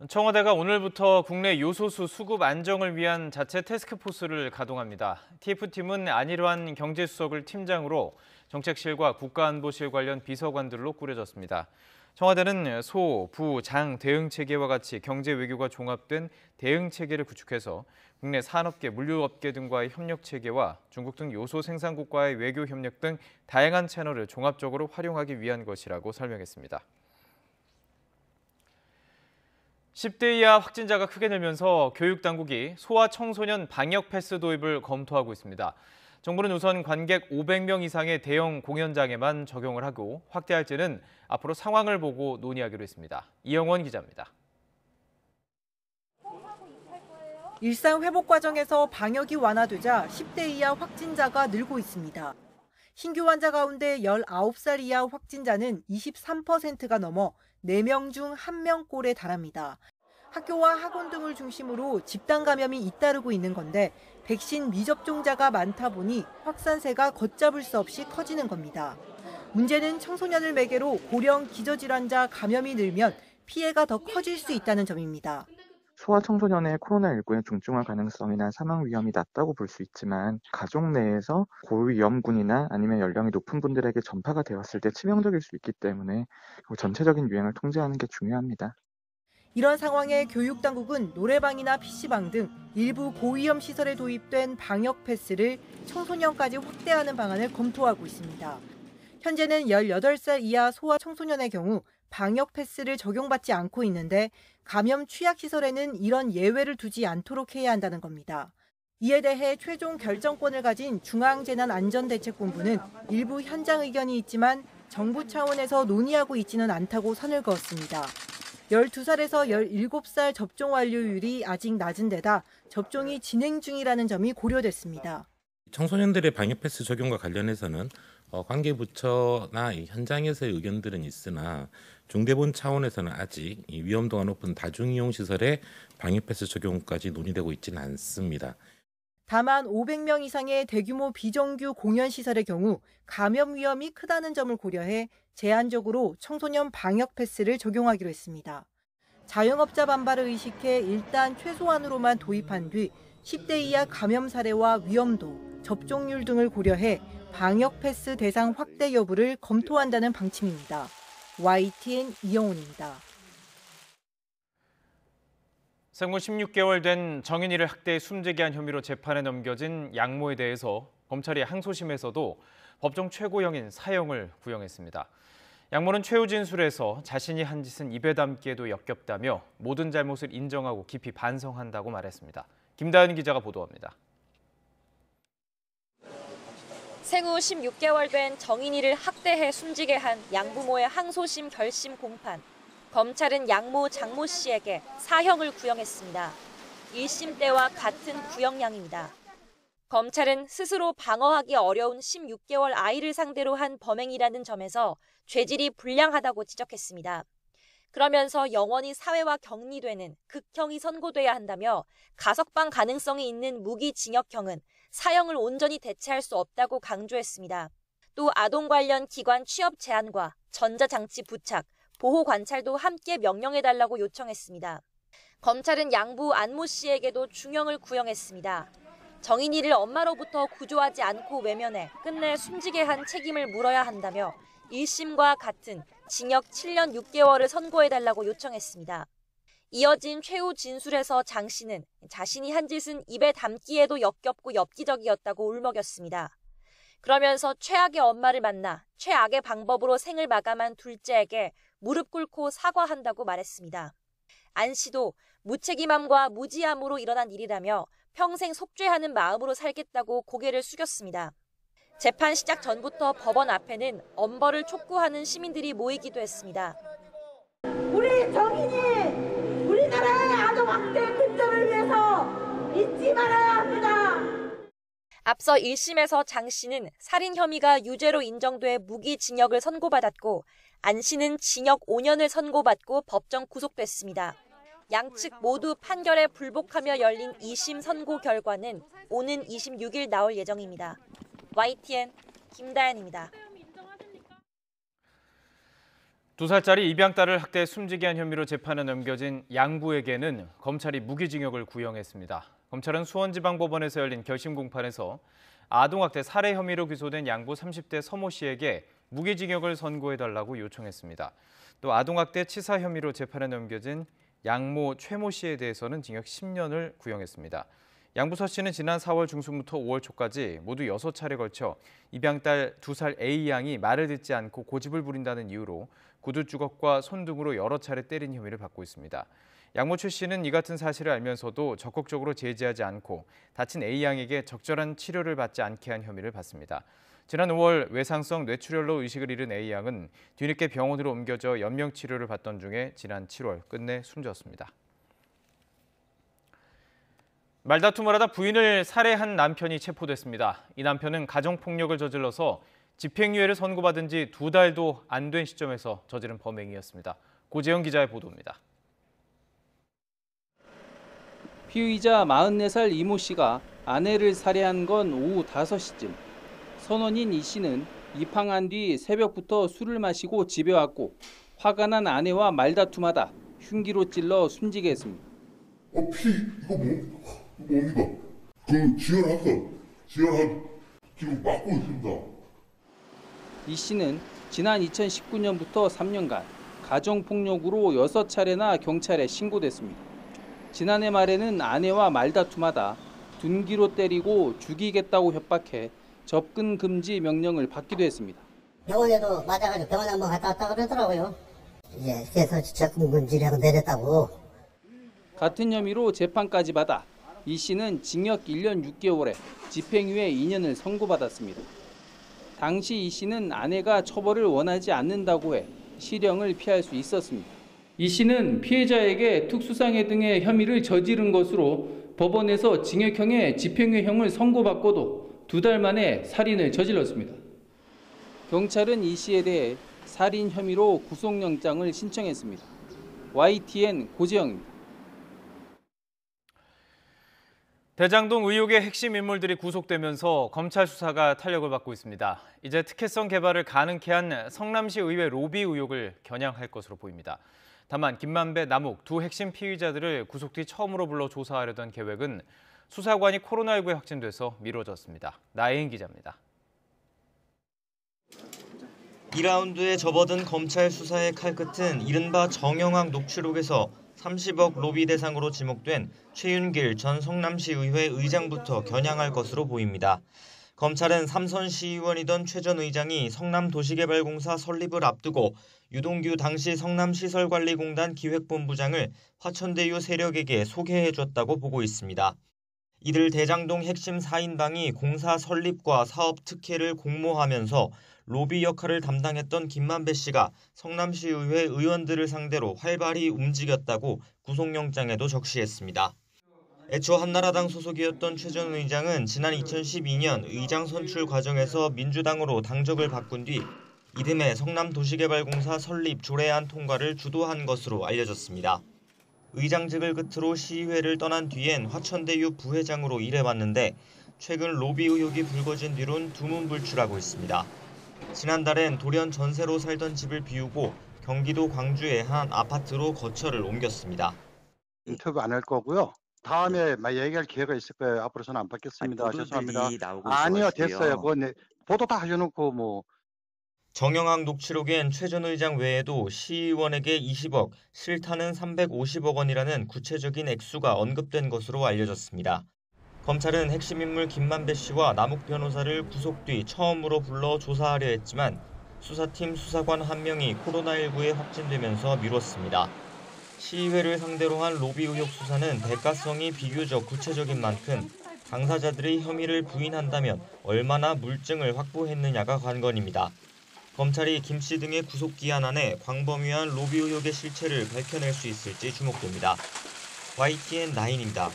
청와대가 오늘부터 국내 요소수 수급 안정을 위한 자체 태스크포스를 가동합니다. TF팀은 안일환 경제수석을 팀장으로 정책실과 국가안보실 관련 비서관들로 꾸려졌습니다. 청와대는 소, 부, 장 대응체계와 같이 경제 외교가 종합된 대응체계를 구축해서 국내 산업계, 물류업계 등과의 협력체계와 중국 등 요소 생산국과의 외교 협력 등 다양한 채널을 종합적으로 활용하기 위한 것이라고 설명했습니다. 10대 이하 확진자가 크게 늘면서 교육당국이 소아 청소년 방역 패스 도입을 검토하고 있습니다. 정부는 우선 관객 500명 이상의 대형 공연장에만 적용을 하고 확대할지는 앞으로 상황을 보고 논의하기로 했습니다. 이영원 기자입니다. 일상 회복 과정에서 방역이 완화되자 10대 이하 확진자가 늘고 있습니다. 신규 환자 가운데 19살 이하 확진자는 23%가 넘어 4명 중 1명꼴에 달합니다. 학교와 학원 등을 중심으로 집단 감염이 잇따르고 있는 건데 백신 미접종자가 많다 보니 확산세가 걷잡을 수 없이 커지는 겁니다. 문제는 청소년을 매개로 고령 기저질환자 감염이 늘면 피해가 더 커질 수 있다는 점입니다. 소아 청소년의 코로나19의 중증화 가능성이나 사망 위험이 낮다고 볼 수 있지만 가족 내에서 고위험군이나 아니면 연령이 높은 분들에게 전파가 되었을 때 치명적일 수 있기 때문에 전체적인 유행을 통제하는 게 중요합니다. 이런 상황에 교육당국은 노래방이나 PC방 등 일부 고위험 시설에 도입된 방역 패스를 청소년까지 확대하는 방안을 검토하고 있습니다. 현재는 18살 이하 소아 청소년의 경우 방역 패스를 적용받지 않고 있는데 감염 취약 시설에는 이런 예외를 두지 않도록 해야 한다는 겁니다. 이에 대해 최종 결정권을 가진 중앙재난안전대책본부는 일부 현장 의견이 있지만 정부 차원에서 논의하고 있지는 않다고 선을 그었습니다. 12살에서 17살 접종 완료율이 아직 낮은 데다 접종이 진행 중이라는 점이 고려됐습니다. 청소년들의 방역 패스 적용과 관련해서는 관계부처나 현장에서의 의견들은 있으나 중대본 차원에서는 아직 위험도가 높은 다중이용 시설의 방역 패스 적용까지 논의되고 있지는 않습니다. 다만 500명 이상의 대규모 비정규 공연 시설의 경우 감염 위험이 크다는 점을 고려해 제한적으로 청소년 방역 패스를 적용하기로 했습니다. 자영업자 반발을 의식해 일단 최소한으로만 도입한 뒤 10대 이하 감염 사례와 위험도, 접종률 등을 고려해 방역 패스 대상 확대 여부를 검토한다는 방침입니다. YTN 이영훈입니다. 생후 16개월 된 정인이를 학대해 숨지게 한 혐의로 재판에 넘겨진 양모에 대해서 검찰이 항소심에서도 법정 최고형인 사형을 구형했습니다. 양모는 최후 진술에서 자신이 한 짓은 입에 담기에도 역겹다며 모든 잘못을 인정하고 깊이 반성한다고 말했습니다. 김다은 기자가 보도합니다. 생후 16개월 된 정인이를 학대해 숨지게 한 양부모의 항소심 결심 공판. 검찰은 양모 장모 씨에게 사형을 구형했습니다. 1심 때와 같은 구형량입니다. 검찰은 스스로 방어하기 어려운 16개월 아이를 상대로 한 범행이라는 점에서 죄질이 불량하다고 지적했습니다. 그러면서 영원히 사회와 격리되는 극형이 선고돼야 한다며 가석방 가능성이 있는 무기징역형은 사형을 온전히 대체할 수 없다고 강조했습니다. 또 아동 관련 기관 취업 제한과 전자장치 부착, 보호 관찰도 함께 명령해달라고 요청했습니다. 검찰은 양부 안모 씨에게도 중형을 구형했습니다. 정인이를 엄마로부터 구조하지 않고 외면해 끝내 숨지게 한 책임을 물어야 한다며 1심과 같은 징역 7년 6개월을 선고해달라고 요청했습니다. 이어진 최후 진술에서 장 씨는 자신이 한 짓은 입에 담기에도 역겹고 엽기적이었다고 울먹였습니다. 그러면서 최악의 엄마를 만나 최악의 방법으로 생을 마감한 둘째에게 무릎 꿇고 사과한다고 말했습니다. 안 씨도 무책임함과 무지함으로 일어난 일이라며 평생 속죄하는 마음으로 살겠다고 고개를 숙였습니다. 재판 시작 전부터 법원 앞에는 엄벌을 촉구하는 시민들이 모이기도 했습니다. 우리 정인이 우리나라의 아동 학대 근절을 위해서 잊지 말아야 합니다. 앞서 1심에서 장 씨는 살인 혐의가 유죄로 인정돼 무기징역을 선고받았고 안 씨는 징역 5년을 선고받고 법정 구속됐습니다. 양측 모두 판결에 불복하며 열린 2심 선고 결과는 오는 26일 나올 예정입니다. YTN 김다연입니다. 2살짜리 입양딸을 학대해 숨지게 한 혐의로 재판에 넘겨진 양부에게는 검찰이 무기징역을 구형했습니다. 검찰은 수원지방법원에서 열린 결심 공판에서 아동학대 살해 혐의로 기소된 양부 30대 서모 씨에게 무기징역을 선고해달라고 요청했습니다. 또 아동학대 치사 혐의로 재판에 넘겨진 양모 최모 씨에 대해서는 징역 10년을 구형했습니다. 양부 서 씨는 지난 4월 중순부터 5월 초까지 모두 6차례 걸쳐 입양딸 2살 A 양이 말을 듣지 않고 고집을 부린다는 이유로 구두 주걱과 손 등으로 여러 차례 때린 혐의를 받고 있습니다. 양모 최 씨는 이 같은 사실을 알면서도 적극적으로 제지하지 않고 다친 A 양에게 적절한 치료를 받지 않게 한 혐의를 받습니다. 지난 5월 외상성 뇌출혈로 의식을 잃은 A 양은 뒤늦게 병원으로 옮겨져 연명 치료를 받던 중에 지난 7월 끝내 숨졌습니다. 말다툼을 하다 부인을 살해한 남편이 체포됐습니다. 이 남편은 가정폭력을 저질러서 집행유예를 선고받은 지 2달도 안 된 시점에서 저지른 범행이었습니다. 고재영 기자의 보도입니다. 피의자 44살 이모 씨가 아내를 살해한 건 오후 5시쯤. 선원인 이 씨는 입항한 뒤 새벽부터 술을 마시고 집에 왔고 화가 난 아내와 말다툼하다 흉기로 찔러 숨지게 했습니다. 피 이거 뭡니까? 지혈한 지금 맞고 있습니다. 이 씨는 지난 2019년부터 3년간 가정폭력으로 6차례나 경찰에 신고됐습니다. 지난해 말에는 아내와 말다툼하다 둔기로 때리고 죽이겠다고 협박해 접근 금지 명령을 받기도 했습니다. 병원에도 맞아가지고 병원 한번 갔다 왔다 그러더라고요. 이제 그래서 접근 금지라고 내렸다고. 같은 혐의로 재판까지 받아 이 씨는 징역 1년 6개월에 집행유예 2년을 선고받았습니다. 당시 이 씨는 아내가 처벌을 원하지 않는다고 해 실형을 피할 수 있었습니다. 이 씨는 피해자에게 특수상해 등의 혐의를 저지른 것으로 법원에서 징역형의 집행유예형을 선고받고도 2달 만에 살인을 저질렀습니다. 경찰은 이 씨에 대해 살인 혐의로 구속영장을 신청했습니다. YTN 고재영입니다. 대장동 의혹의 핵심 인물들이 구속되면서 검찰 수사가 탄력을 받고 있습니다. 이제 특혜성 개발을 가능케 한 성남시 의회 로비 의혹을 겨냥할 것으로 보입니다. 다만 김만배, 남욱 두 핵심 피의자들을 구속 뒤 처음으로 불러 조사하려던 계획은 수사관이 코로나19에 확진돼서 미뤄졌습니다. 나혜인 기자입니다. 2라운드에 접어든 검찰 수사의 칼끝은 이른바 정영학 녹취록에서 30억 로비 대상으로 지목된 최윤길 전 성남시의회 의장부터 겨냥할 것으로 보입니다. 검찰은 삼선 시의원이던 최 전 의장이 성남도시개발공사 설립을 앞두고 유동규 당시 성남시설관리공단 기획본부장을 화천대유 세력에게 소개해줬다고 보고 있습니다. 이들 대장동 핵심 4인방이 공사 설립과 사업 특혜를 공모하면서 로비 역할을 담당했던 김만배 씨가 성남시의회 의원들을 상대로 활발히 움직였다고 구속영장에도 적시했습니다. 애초 한나라당 소속이었던 최 전 의장은 지난 2012년 의장 선출 과정에서 민주당으로 당적을 바꾼 뒤 이듬해 성남도시개발공사 설립 조례안 통과를 주도한 것으로 알려졌습니다. 의장직을 끝으로 시의회를 떠난 뒤엔 화천대유 부회장으로 일해왔는데 최근 로비 의혹이 불거진 뒤론 두문불출하고 있습니다. 지난달엔 돌연 전세로 살던 집을 비우고 경기도 광주의 한 아파트로 거처를 옮겼습니다. 인터뷰 안 할 거고요. 다음에 얘기할 기회가 있을 거예요. 앞으로는 안 받겠습니다. 죄송합니다. 아니요, 됐어요. 보도 다 해놓고 뭐. 정영학 녹취록엔 최 전 의장 외에도 시의원에게 20억, 실타는 350억 원이라는 구체적인 액수가 언급된 것으로 알려졌습니다. 검찰은 핵심 인물 김만배 씨와 남욱 변호사를 구속 뒤 처음으로 불러 조사하려 했지만 수사팀 수사관 한 명이 코로나19에 확진되면서 미뤘습니다. 시의회를 상대로 한 로비 의혹 수사는 대가성이 비교적 구체적인 만큼 당사자들의 혐의를 부인한다면 얼마나 물증을 확보했느냐가 관건입니다. 검찰이 김 씨 등의 구속기한 안에 광범위한 로비 의혹의 실체를 밝혀낼 수 있을지 주목됩니다. YTN 9입니다.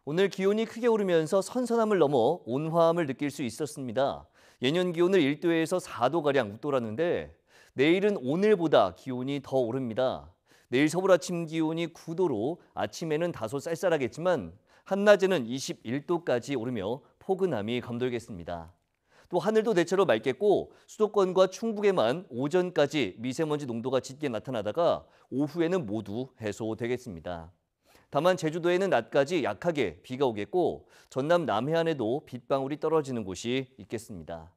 오늘 기온이 크게 오르면서 선선함을 넘어 온화함을 느낄 수 있었습니다. 예년 기온을 1도에서 4도가량 웃돌았는데 내일은 오늘보다 기온이 더 오릅니다. 내일 서울 아침 기온이 9도로 아침에는 다소 쌀쌀하겠지만 한낮에는 21도까지 오르며 포근함이 감돌겠습니다. 또 하늘도 대체로 맑겠고 수도권과 충북에만 오전까지 미세먼지 농도가 짙게 나타나다가 오후에는 모두 해소되겠습니다. 다만 제주도에는 낮까지 약하게 비가 오겠고 전남 남해안에도 빗방울이 떨어지는 곳이 있겠습니다.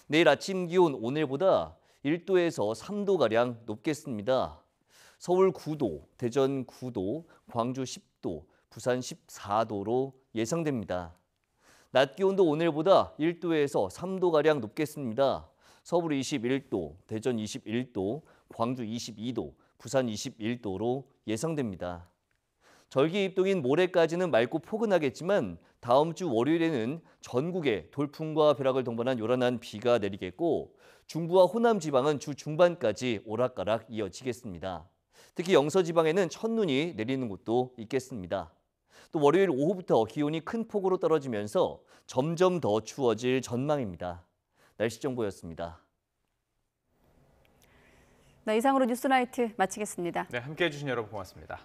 내일 아침 기온 오늘보다 1도에서 3도가량 높겠습니다. 서울 9도, 대전 9도, 광주 10도, 부산 14도로 예상됩니다. 낮 기온도 오늘보다 1도에서 3도가량 높겠습니다. 서울 21도, 대전 21도, 광주 22도, 부산 21도로 예상됩니다. 절기 입동인 모레까지는 맑고 포근하겠지만 다음 주 월요일에는 전국에 돌풍과 벼락을 동반한 요란한 비가 내리겠고 중부와 호남 지방은 주 중반까지 오락가락 이어지겠습니다. 특히 영서 지방에는 첫눈이 내리는 곳도 있겠습니다. 또 월요일 오후부터 기온이 큰 폭으로 떨어지면서 점점 더 추워질 전망입니다. 날씨 정보였습니다. 네, 이상으로 뉴스나이트 마치겠습니다. 네, 함께해 주신 여러분 고맙습니다.